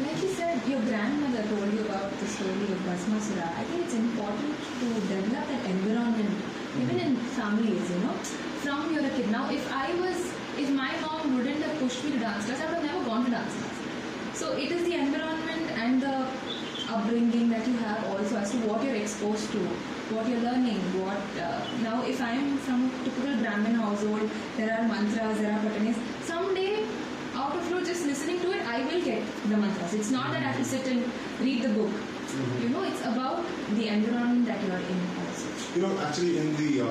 Like you said, your grandmother told you about the story of Bhasmasura. I think it's important to develop that environment, even in families, from you're a kid. Now, if my mom wouldn't have pushed me to dance class, I would have never gone to dance class. So it is the environment and the upbringing that you have also as to what you're exposed to, what you're learning, now if I'm from a typical Brahmin household, there are mantras, there are patanis, someday out of you just listening to it, I will get the mantras. It's not that I have to sit and read the book. It's about the environment that you are in also. Actually in the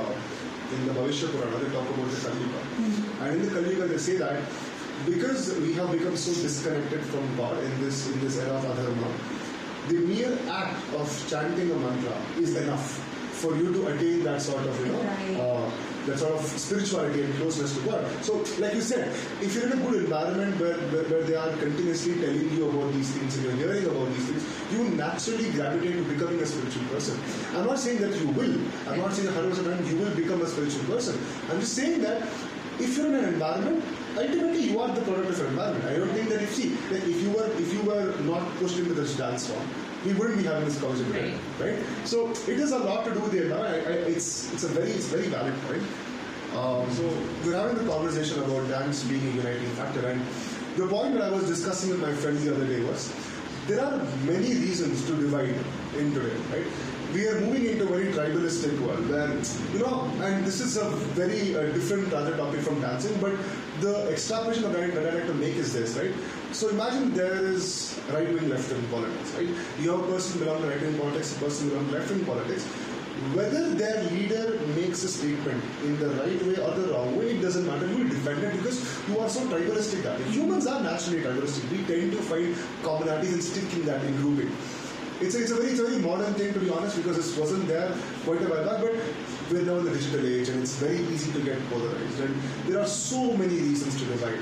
Bhavishya Purana, they talk about the Kali Yuga. And in the Kali Yuga, they say that because we have become so disconnected from God in this era of adharma, the mere act of chanting a mantra is enough for you to attain that sort of, that sort of spirituality and closeness to God. So, like you said, if you're in a good environment where they are continuously telling you about these things and you're hearing about these things, you naturally gravitate to becoming a spiritual person. I'm not saying that you will. I'm not saying that 100% you will become a spiritual person. I'm just saying that if you're in an environment, ultimately you are the product of your environment. I don't think that if you were not pushed into this dance form, we wouldn't be having this conversation today, right? So it has a lot to do with the environment. It's very valid point. So we're having the conversation about dance being a uniting factor, and the point that I was discussing with my friend the other day was there are many reasons to divide in today, right? We are moving into a very tribalistic world where, and this is a very different other topic from dancing, but the extrapolation that I like to make is this, right? So imagine there is right-wing, left-wing politics, right? You have a person belonging to right-wing politics, a person belonging to left-wing politics. Whether their leader makes a statement in the right way or the wrong way, it doesn't matter. You will defend it because you are so tribalistic that humans are naturally tribalistic. We tend to find commonalities and stick in that in grouping. It's a very modern thing, to be honest, because this wasn't there quite a while back, but we're now in the digital age and it's very easy to get polarized, and there are so many reasons to divide.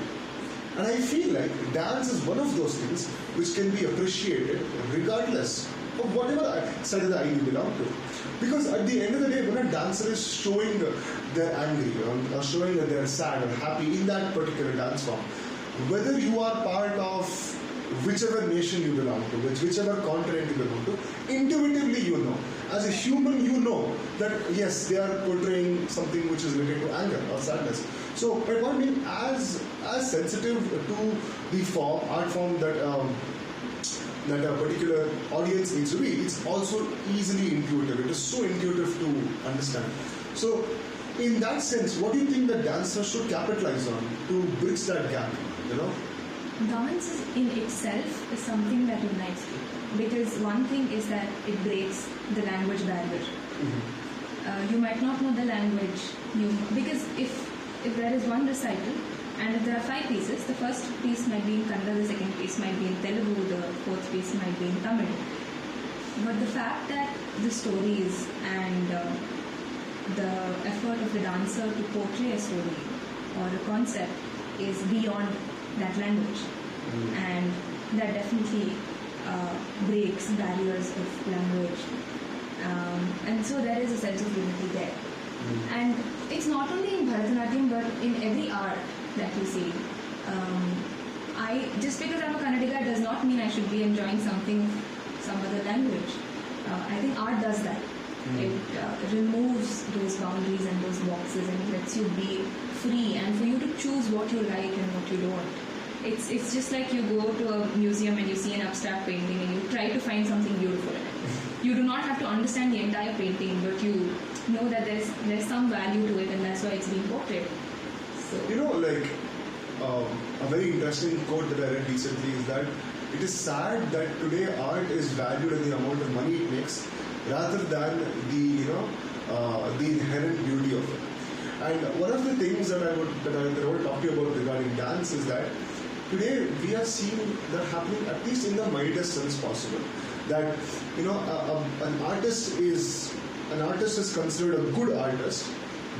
And I feel like dance is one of those things which can be appreciated regardless of whatever side of the aisle you belong to. Because at the end of the day, when a dancer is showing they're angry or showing that they're sad or happy in that particular dance form, whether you are part of whichever nation you belong to, whichever continent you belong to, intuitively you know. As a human, you know that yes, they are portraying something which is related to anger or sadness. So, my point being, as sensitive to the art form that a particular audience needs to be, it's also easily intuitive. It is so intuitive to understand. So, in that sense, what do you think that dancers should capitalize on to bridge that gap? Dance in itself is something that unites people. Because one thing is that it breaks the language barrier. You might not know the language. Because if there is one recital and if there are 5 pieces, the first piece might be in Kannada, the second piece might be in Telugu, the fourth piece might be in Tamil. But the fact that the stories and the effort of the dancer to portray a story or a concept is beyond that language, and that definitely breaks barriers of language, and so there is a sense of unity there. And it's not only in Bharatnatyam but in every art that you see. Just because I'm a Kannadiga does not mean I should be enjoying some other language. I think art does that. It removes those boundaries and those boxes and it lets you be free and for you to choose what you like and what you don't. It's just like you go to a museum and you see an abstract painting and you try to find something beautiful in it. You do not have to understand the entire painting, but you know that there's some value to it and that's why it's being portrayed. So, a very interesting quote that I read recently is that it is sad that today art is valued in the amount of money it makes rather than the inherent beauty of it. And one of the things that I would talk to you about regarding dance is that today we are seeing that happening at least in the mildest sense possible. That an artist is considered a good artist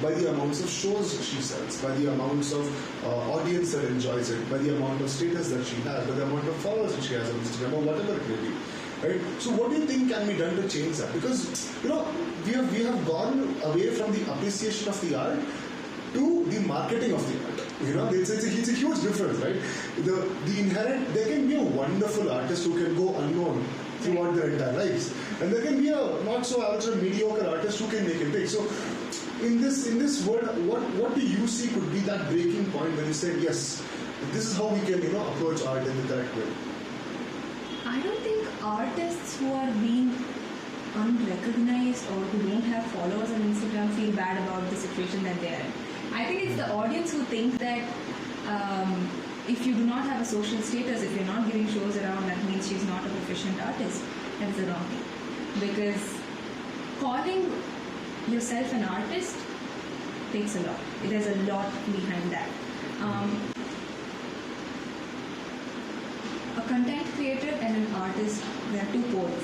by the amounts of shows she sells, by the amounts of audience that enjoys it, by the amount of status that she has, by the amount of followers that she has on Instagram or whatever it may be. right? So what do you think can be done to change that? Because we have gone away from the appreciation of the art to the marketing of the art. It's a huge difference, right? The inherent, there can be a wonderful artist who can go unknown throughout their entire lives, and there can be a not so average or mediocre artist who can make it big. So in this world, what do you see could be that breaking point when you said, yes, this is how we can approach art in the correct way? I don't think artists who are being unrecognized or who don't have followers on Instagram feel bad about the situation that they're in. I think it's the audience who think that if you do not have a social status, if you're not giving shows around, that means she's not a proficient artist. That is the wrong thing. Because calling yourself an artist takes a lot. There's a lot behind that. A content creator and an artist, there are two poles.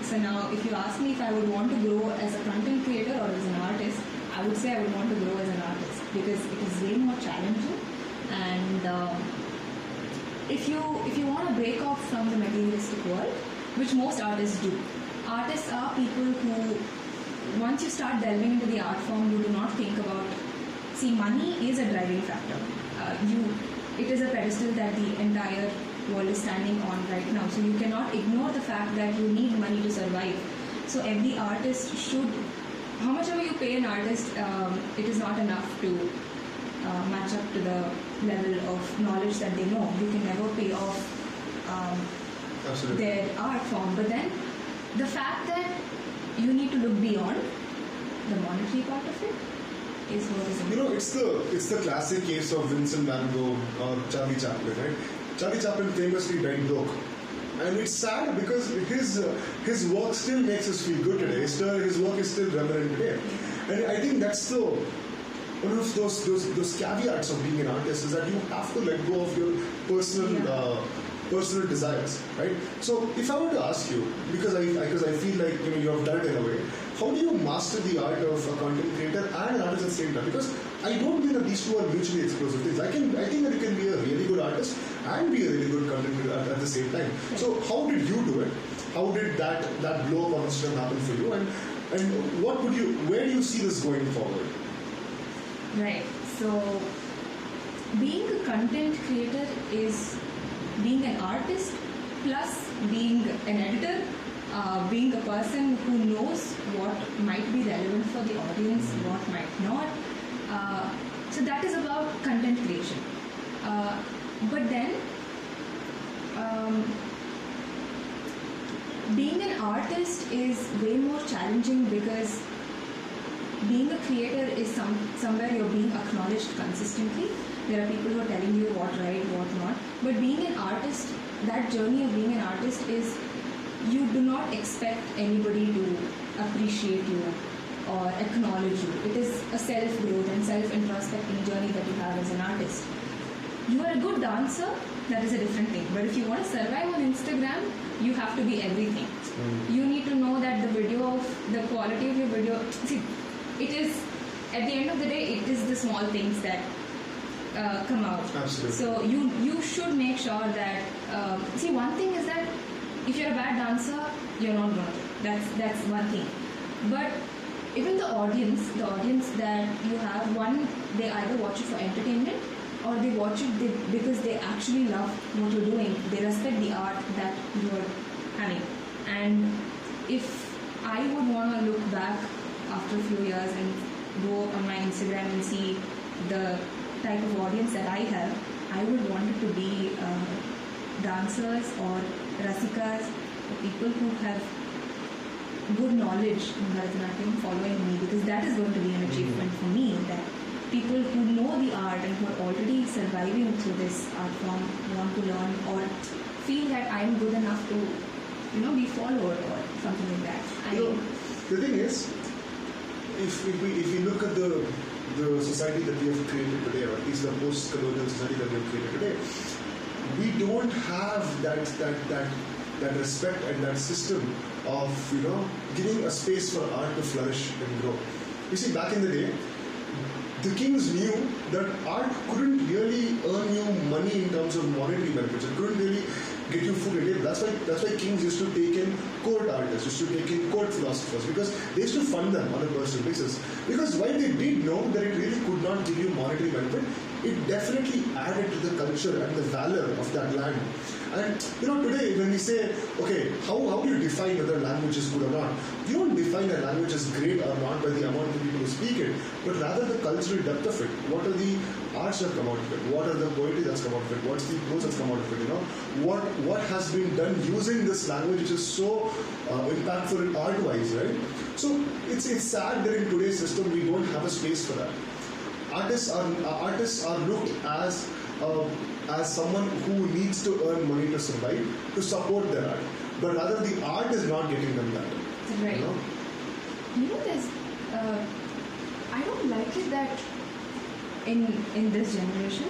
So now, if you ask me if I would want to grow as a content creator or as an artist, I would say I would want to grow as an artist because it is way more challenging. And if you want to break off from the materialistic world, which most artists do, artists are people who, once you start delving into the art form, you do not think about. See, money is a driving factor. It is a pedestal that the entire world is standing on right now. So you cannot ignore the fact that you need money to survive. So every artist should, how much ever you pay an artist, it is not enough to match up to the level of knowledge that they know. You can never pay off their art form. But then the fact that you need to look beyond the monetary part of it is what is important. It's the classic case of Vincent van Gogh or Charlie Chaplin, right? Charlie Chaplin famously died broke. And it's sad because his work still makes us feel good today. His work is still relevant today. And I think that's one of those caveats of being an artist is that you have to let go of your personal desires, right? So if I were to ask you, because I feel like you have done it in a way, how do you master the art of a content creator and an artist at the same time? Because I don't think that these two are mutually exclusive things. I think that you can be a really good artist and be a really good content creator at the same time. So how did you do it? How did that blow up on Instagram happen for you? And where do you see this going forward? Right. So being a content creator is being an artist plus being an editor, being a person who knows what might be relevant for the audience, what might not. So that is about content creation. But then being an artist is way more challenging because being a creator is somewhere you're being acknowledged consistently. There are people who are telling you what right, what not. But being an artist, that journey of being an artist is you do not expect anybody to appreciate you or acknowledge you. It is a self-growth and self-introspecting journey that you have as an artist. You are a good dancer, that is a different thing. But if you want to survive on Instagram, you have to be everything. You need to know that the quality of your video, see, it is, at the end of the day, it is the small things that come out. Absolutely. So you should make sure that, see, one thing is that if you're a bad dancer, you're not going to. That's one thing. But even the audience that you have, one, they either watch it for entertainment or they watch it because they actually love what you're doing. They respect the art that you're having. And if I would want to look back after a few years and go on my Instagram and see the type of audience that I have, I would want it to be dancers or rasikas, or people who have good knowledge in bharatnatyam following me, because that is going to be an achievement for me, that people who know the art and who are already surviving through this art form want to learn or feel that I am good enough to be followed or something like that. The thing is, if we look at the society that we have created today, or at least the post-colonial society that we have created today, we don't have that respect and that system of giving a space for art to flourish and grow. You see, back in the day, the kings knew that art couldn't really earn you money in terms of monetary benefits. It couldn't really get you food and that's why kings used to take in court artists, used to take in court philosophers, because they used to fund them on a personal basis. Because while they did know that it really could not give you monetary benefit, it definitely added to the culture and the valor of that land. And today when we say, okay, how do you define whether a language is good or not? You don't define a language as great or not by the amount of people who speak it, but rather the cultural depth of it. What are the arts that come out of it? What are the poetry that's come out of it? What's the prose that's come out of it? What has been done using this language, which is so impactful art-wise, right? So it's sad that in today's system we don't have a space for that. Artists are looked as someone who needs to earn money to survive, to support their art, but rather the art is not getting them that. Right. There's I don't like it that in this generation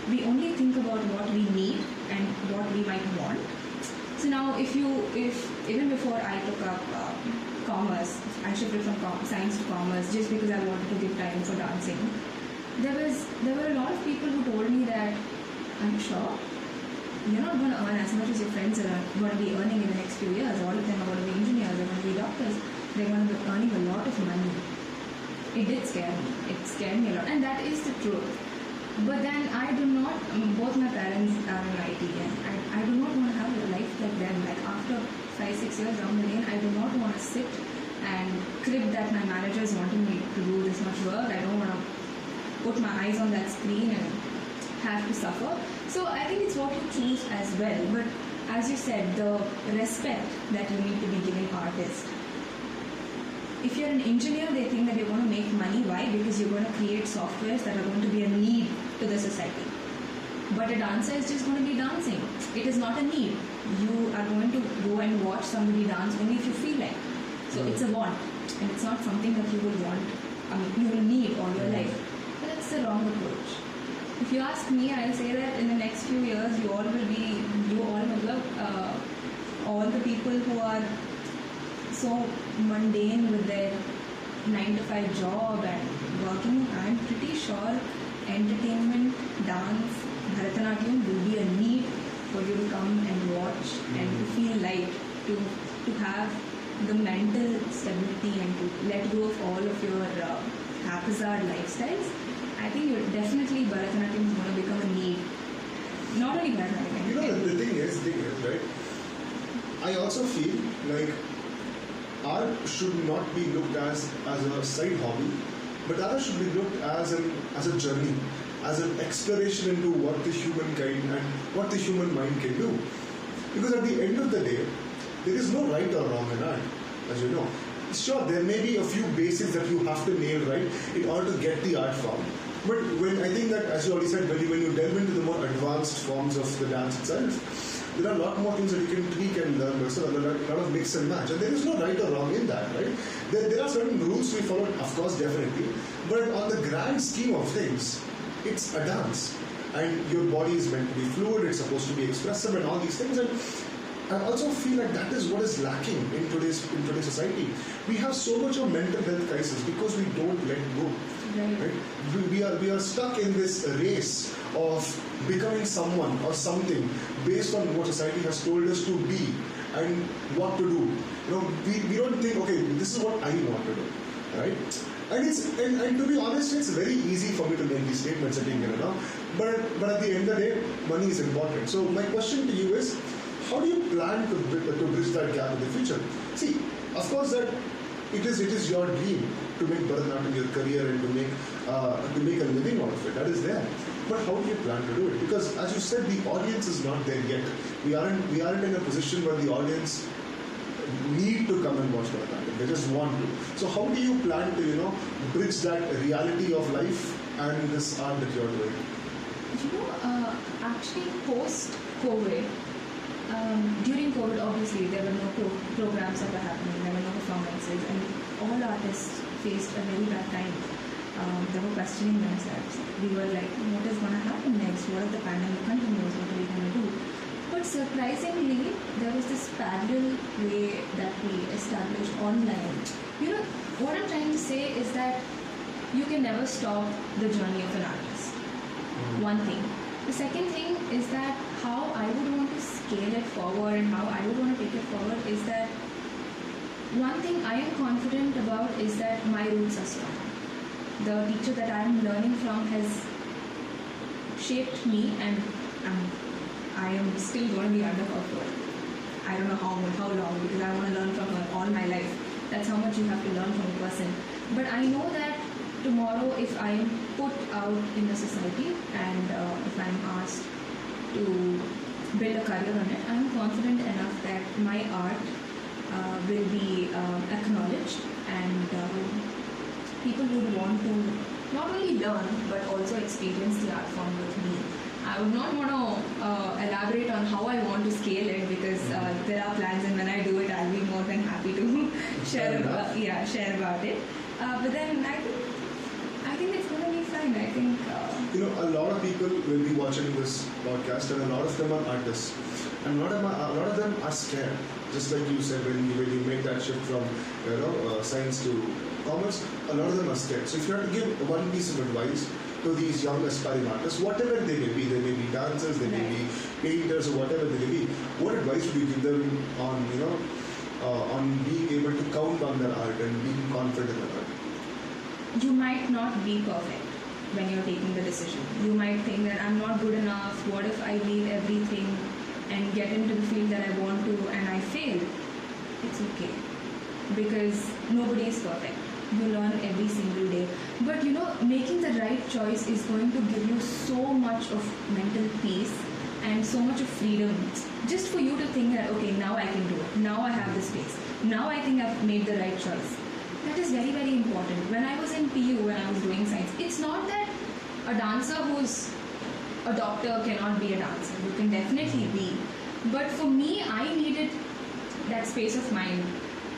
we only think about what we need and what we might want. So now if even before I took up commerce, I shifted from science to commerce just because I wanted to give time for dancing. There were a lot of people who told me that, I'm sure you're not going to earn as much as your friends are going to be earning in the next few years. All of them are going to be engineers, they're going to be doctors, they're going to be earning a lot of money. It did scare me. It scared me a lot, and that is the truth. But then I do not, both my parents are in IT, and I do not want to have a life like them. Like after 5-6 years down the lane, I do not want to sit and crib that my manager is wanting me to do this much work. I don't want to put my eyes on that screen and have to suffer. So I think it's what you choose as well. But as you said, the respect that you need to be giving artists. If you're an engineer, they think that you're going to make money. Why? Because you're going to create softwares that are going to be a need to the society. But a dancer is just going to be dancing. It is not a need. You are going to go and watch somebody dance only if you feel like. So it's a want, and it's not something that you will want. You will need all your life. But that's the wrong approach. If you ask me, I'll say that in the next few years, you all will love all the people who are so mundane with their 9-to-5 job and working. I'm pretty sure entertainment, dance, bharatnatyam will be a need for you to come and watch and to feel light, to have the mental stability and to let go of all of your haphazard lifestyles. I think definitely bharatnatyam is going to become a need. Not only bharatnatyam. The thing is, right? I also feel like art should not be looked as a side hobby, but art should be looked as a journey, as an exploration into what the humankind and what the human mind can do. Because at the end of the day, there is no right or wrong in art, as you know. Sure, there may be a few basics that you have to nail right in order to get the art form. But I think that, as you already said, when you delve into the more advanced forms of the dance itself, there are a lot more things that you can tweak and learn. So there are a lot of mix and match. And there is no right or wrong in that, right? There are certain rules to be followed, of course, definitely. But on the grand scheme of things, it's a dance. And your body is meant to be fluid, it's supposed to be expressive and all these things. And I also feel like that is what is lacking in today's society. We have so much of mental health crisis because we don't let go. Right? We are stuck in this race of becoming someone or something based on what society has told us to be and what to do. We don't think, okay, this is what I want to do, right? And to be honest, it's very easy for me to make these statements, I think, but at the end of the day, money is important. So my question to you is, how do you plan to bridge that gap in the future? See, of course that it is your dream to make Bharatnatyam your career and to make a living out of it. That is there. But how do you plan to do it? Because as you said, the audience is not there yet. We aren't in a position where the audience need to come and watch Bharatnatyam. They just want to. So how do you plan to bridge that reality of life and this art that you're doing? Actually post-COVID, during COVID, obviously, there were no programs that were happening, there were no performances, and all artists faced a very bad time. They were questioning themselves. We were like, what is going to happen next? What if the pandemic continues? What are we going to do? But surprisingly, there was this parallel way that we established online. What I'm trying to say is that you can never stop the journey of an artist. One thing. The second thing is that how I would want to scale it forward and how I would want to take it forward is that one thing I am confident about is that my roots are strong. The teacher that I am learning from has shaped me, and I am still going to be under her for I don't know how long, because I want to learn from her all my life. That's how much you have to learn from a person. But I know that tomorrow, if I am put out in the society and if I am asked to build a career on it, I am confident enough that my art will be acknowledged, and people would want to not only learn but also experience the art form with me. I would not want to elaborate on how I want to scale it, because there are plans, and when I do it, I'll be more than happy to share about it. But then I think it's going to be fine. I think a lot of people will be watching this podcast, and a lot of them are artists, and a lot of them are scared. Just like you said, when you make that shift from science to commerce, a lot of them are scared. So if you have to give one piece of advice to these young aspiring artists, whatever they may be dancers, they may be painters, or whatever they may be, what advice would you give them on being able to count on their art and being confident in their art? you might not be perfect when you're taking the decision. You might think that I'm not good enough. What if I leave everything and get into the field that I want to and I fail? It's okay, because nobody is perfect. You learn every single day. But making the right choice is going to give you so much of mental peace and so much of freedom, just for you to think that, okay, now I can do it. Now I have the space. Now I think I've made the right choice. That is very, very important. When I was in PU, when I was doing science, it's not that a dancer who's a doctor cannot be a dancer. You can definitely be. But for me, I needed that space of mind.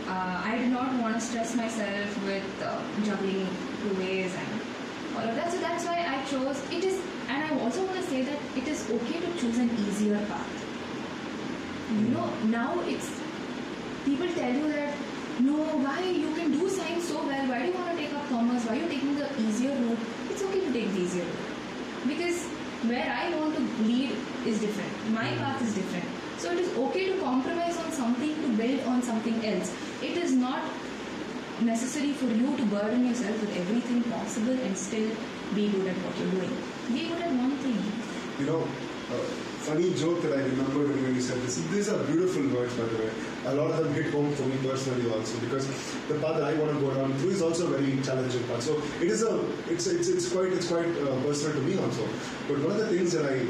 I did not want to stress myself with juggling 2 ways and all of that. So that's why I chose it is, and I also want to say that it is okay to choose an easier path. Now it's, people tell you that, no, why you can do science so well, why do you want to take up commerce, why are you taking the easier route? It's okay to take the easier route, because where I want to lead is different, my path is different. So it is okay to compromise on something to build on something else. It is not necessary for you to burden yourself with everything possible and still be good at what you're doing. Be good at one thing. Funny joke that I remember when you said this. These are beautiful words, by the way. A lot of them hit home for me personally also, because the path that I want to go down through is also a very challenging path. So it's quite personal to me also. But one of the things that I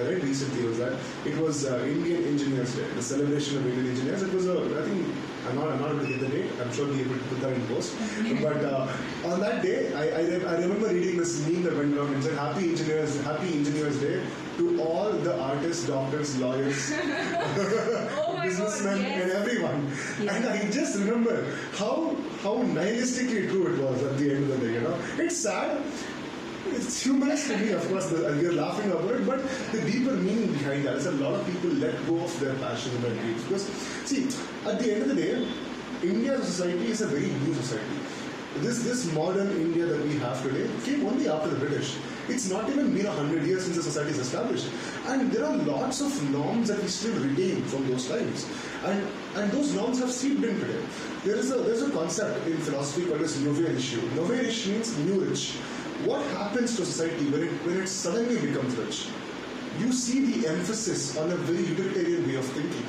read recently was that it was Indian Engineers Day, the celebration of Indian engineers. It was I think I'm not able to get the date. I'm sure we'll be able to put that in post. But on that day, I remember reading this meme that went around and said, Happy Engineers Day to all the artists, doctors, lawyers, businessmen, and everyone. Yes. And I just remember how nihilistically true it was at the end of the day. It's sad. It's humorous to me, of course, we're laughing about it, but the deeper meaning behind that is a lot of people let go of their passions and their dreams. Because, see, at the end of the day, India's society is a very new society. This modern India that we have today came only after the British. It's not even been 100 years since the society is established. And there are lots of norms that we still retain from those times. And those norms have seeped in today. There's a concept in philosophy called as nouveau riche. Nouveau riche means new rich. What happens to society when it suddenly becomes rich? You see the emphasis on a very utilitarian way of thinking.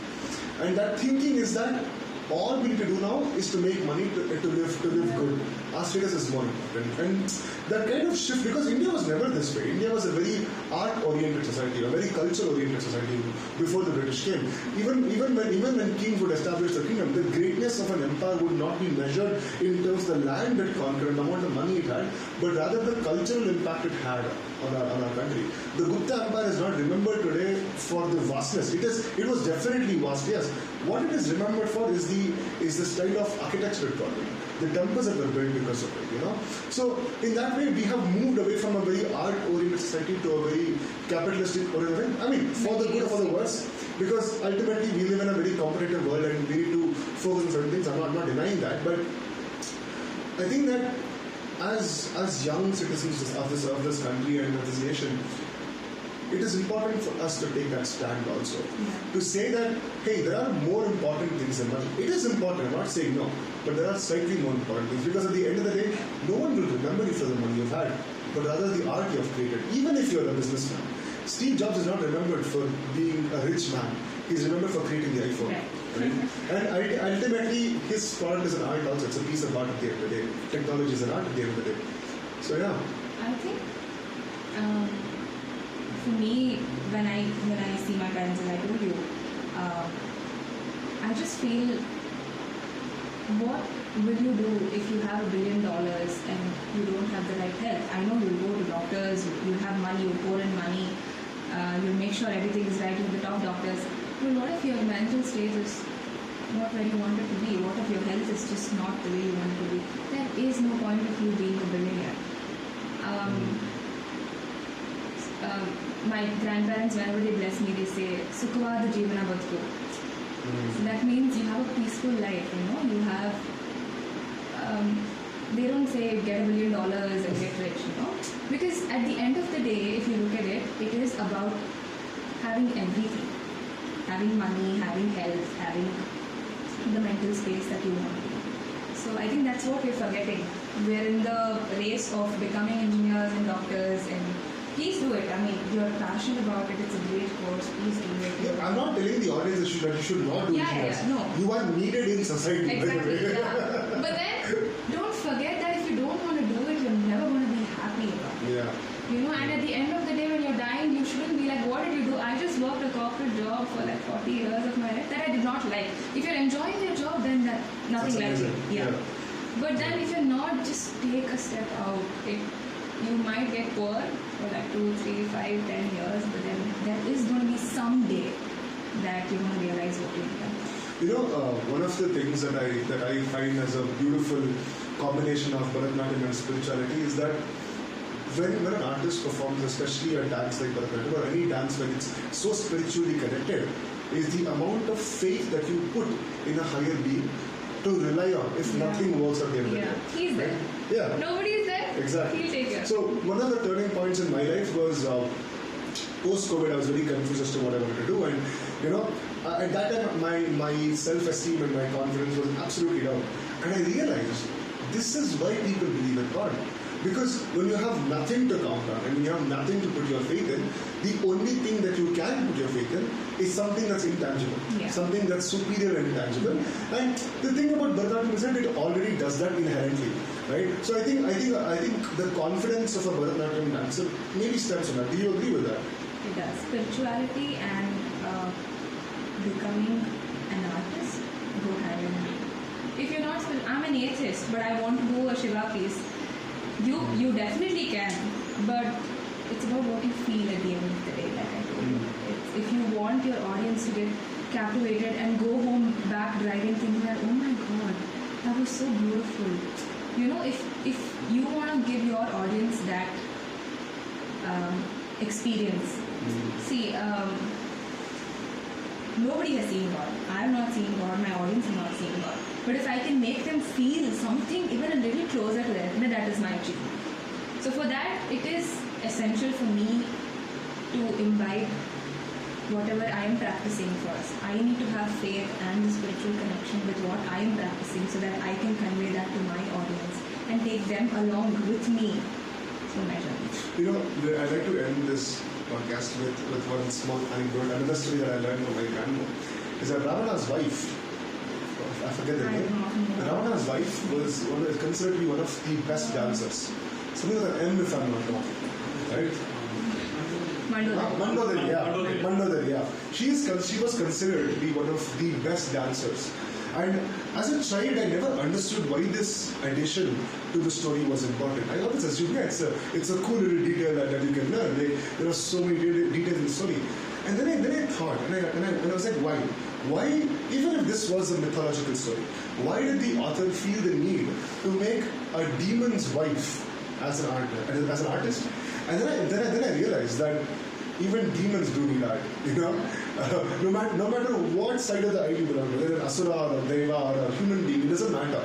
And that thinking is that all we need to do now is to make money to live good. Our status is more important. And that kind of shift, because India was never this way. India was a very art-oriented society, a very culture-oriented society before the British came. Even when kings would establish the kingdom, the greatness of an empire would not be measured in terms of the land it conquered and the amount of money it had, but rather the cultural impact it had on our country. The Gupta Empire is not remembered today for the vastness. It was definitely vast, yes. What it is remembered for is the style of architecture it got. The temples that were built because of it, So in that way, we have moved away from a very art-oriented society to a very capitalistic-oriented. I mean, for the good or for the worse, because ultimately we live in a very competitive world and we need to focus on certain things. I'm not denying that, but I think that as young citizens of this country and of this nation, it is important for us to take that stand also. To say that, hey, there are more important things than money. It is important, I'm not saying no, but there are slightly more important things, because at the end of the day, no one will remember you for the money you've had, but rather the art you have created. Even if you're a businessman, Steve Jobs is not remembered for being a rich man. He's remembered for creating the iPhone. Right? And ultimately, his product is an art also. It's a piece of art at the end of the day. Technology is an art at the end of the day. So yeah. I think for me, when I see my parents, as I told you, I just feel, what will you do if you have $1 billion and you don't have the right health? I know you'll go to doctors, you'll have money, you'll pour in money, you'll make sure everything is right with the top doctors. But what if your mental state is not where you want it to be? What if your health is just not the way you want it to be? There is no point of you being a billionaire. My grandparents, whenever they bless me, they say, Sukhavad Jeevana Badko. So that means you have a peaceful life, you have, they don't say get $1 billion and get rich, because at the end of the day, if you look at it, it is about having everything, having money, having health, having the mental space that you want. So I think that's what we're forgetting. We're in the race of becoming engineers and doctors, and please do it. I mean, you're passionate about it. It's a great course. Please do it. Yeah, I'm not telling the audience that you should not do engineers. No. You are needed in society. Exactly. Yeah. But then don't forget that if you don't want to do it, you're never going to be happy about it. Yeah. And at the end of the day, when you're dying, you shouldn't be like, what did you do? I just worked a corporate job for like 40 years of my life that I did not like. If you're enjoying your job, then nothing like it. Yeah. But then if you're not, just take a step out. You might get poor for like 2, 3, 5, 10 years, but then there is going to be some day that you're going to realize what you've done. One of the things that I find as a beautiful combination of Bharatnatyam and spirituality is that when an artist performs, especially a dance like Bharatnatyam or any dance when it's so spiritually connected, is the amount of faith that you put in a higher being to rely on if nothing works at the end of the day. He's there. Yeah. Nobody is there. Exactly. He'll take care. So one of the turning points in my life was post-COVID. I was very confused as to what I wanted to do, and at that time my self-esteem and my confidence was absolutely down. And I realized this is why people believe in God. Because when you have nothing to count on and when you have nothing to put your faith in, the only thing that you can put your faith in is something that's intangible, something that's superior and intangible. And the thing about Bharatanatyam is that it already does that inherently, right? So I think the confidence of a Bharatanatyam dancer maybe stems from that. Do you agree with that? It does. Spirituality and becoming an artist go hand in hand. If you're not, I'm an atheist, but I want to do a Shiva piece. You definitely can, but it's about what you feel at the end of the day, like I told you. If you want your audience to get captivated and go home back driving thinking that, oh my god, that was so beautiful. If you want to give your audience that experience, see, nobody has seen God. I have not seen God, my audience has not seen God. But if I can make them feel something even a little closer to them, then that is my achievement. So for that, it is essential for me to imbibe whatever I am practicing first. I need to have faith and the spiritual connection with what I am practicing so that I can convey that to my audience and take them along with me through my journey. I'd like to end this podcast with one small anecdote. Another story that I learned from my grandmother is that Ravana's wife, I forget the name. Ravana's wife was considered to be one of the best dancers. Something with an M if I'm not wrong. Right? Mandodari, yeah. She was considered to be one of the best dancers. And as a child, I never understood why this addition to the story was important. I always assumed it's a cool little detail that you can learn. There are so many details in the story. And then I thought, and I was like, why? Why, even if this was a mythological story, why did the author feel the need to make a demon's wife as an artist? And then I realized that even demons do need art, no matter what side of the eye you belong to, whether an asura or a deva or a human being, it doesn't matter.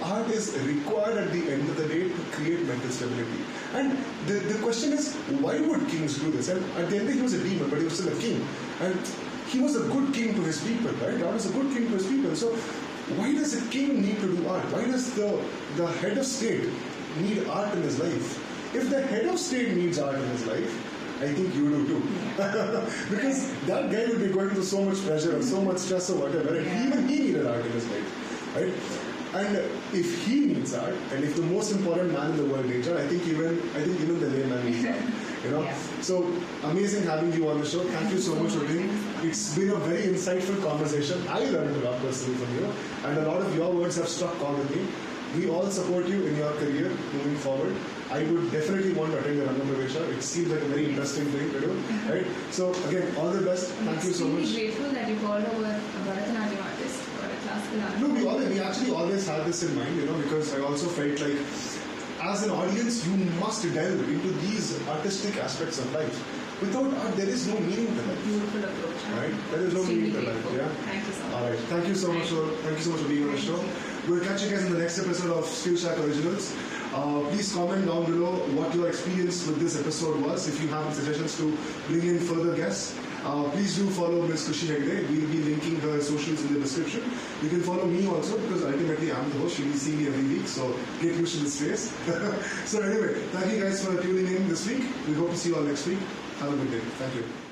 Art is required at the end of the day to create mental stability. And the question is, why would kings do this? And at the end, he was a demon, but he was still a king. And he was a good king to his people, right? God was a good king to his people. So why does a king need to do art? Why does the head of state need art in his life? If the head of state needs art in his life, I think you do too. Because that guy will be going through so much pressure or so much stress or whatever, and even he needed art in his life, right? And if he needs art, and if the most important man in the world needs art, I think even the layman needs art. You know, so amazing having you on the show. Thank you so much for being. It's been a very insightful conversation. I learned a lot personally from you, and a lot of your words have struck on with me. We all support you in your career moving forward. I would definitely want to attend your Rangamravesha. It seems like a very interesting thing to do, right? So again, all the best. Thank you so much. I'm grateful that you called over a bharatnatyam artist or a classical artist. No, we actually always had this in mind, you know, because I also felt like as an audience, you must delve into these artistic aspects of life. Without art, there is no meaning to life. Beautiful approach. Right? There is no meaning to life. Yeah. Thank you so much. All right. Thank you so much for being on the show. We'll catch you guys in the next episode of Skill Shack Originals. Please comment down below what your experience with this episode was. If you have suggestions to bring in further guests, please do follow Ms. Khushi Hegde. We'll be linking her socials in the description. You can follow me also because ultimately I'm the host. You'll be seeing me every week, so get used to this face. So anyway, thank you guys for tuning in this week. We hope to see you all next week. Have a good day. Thank you.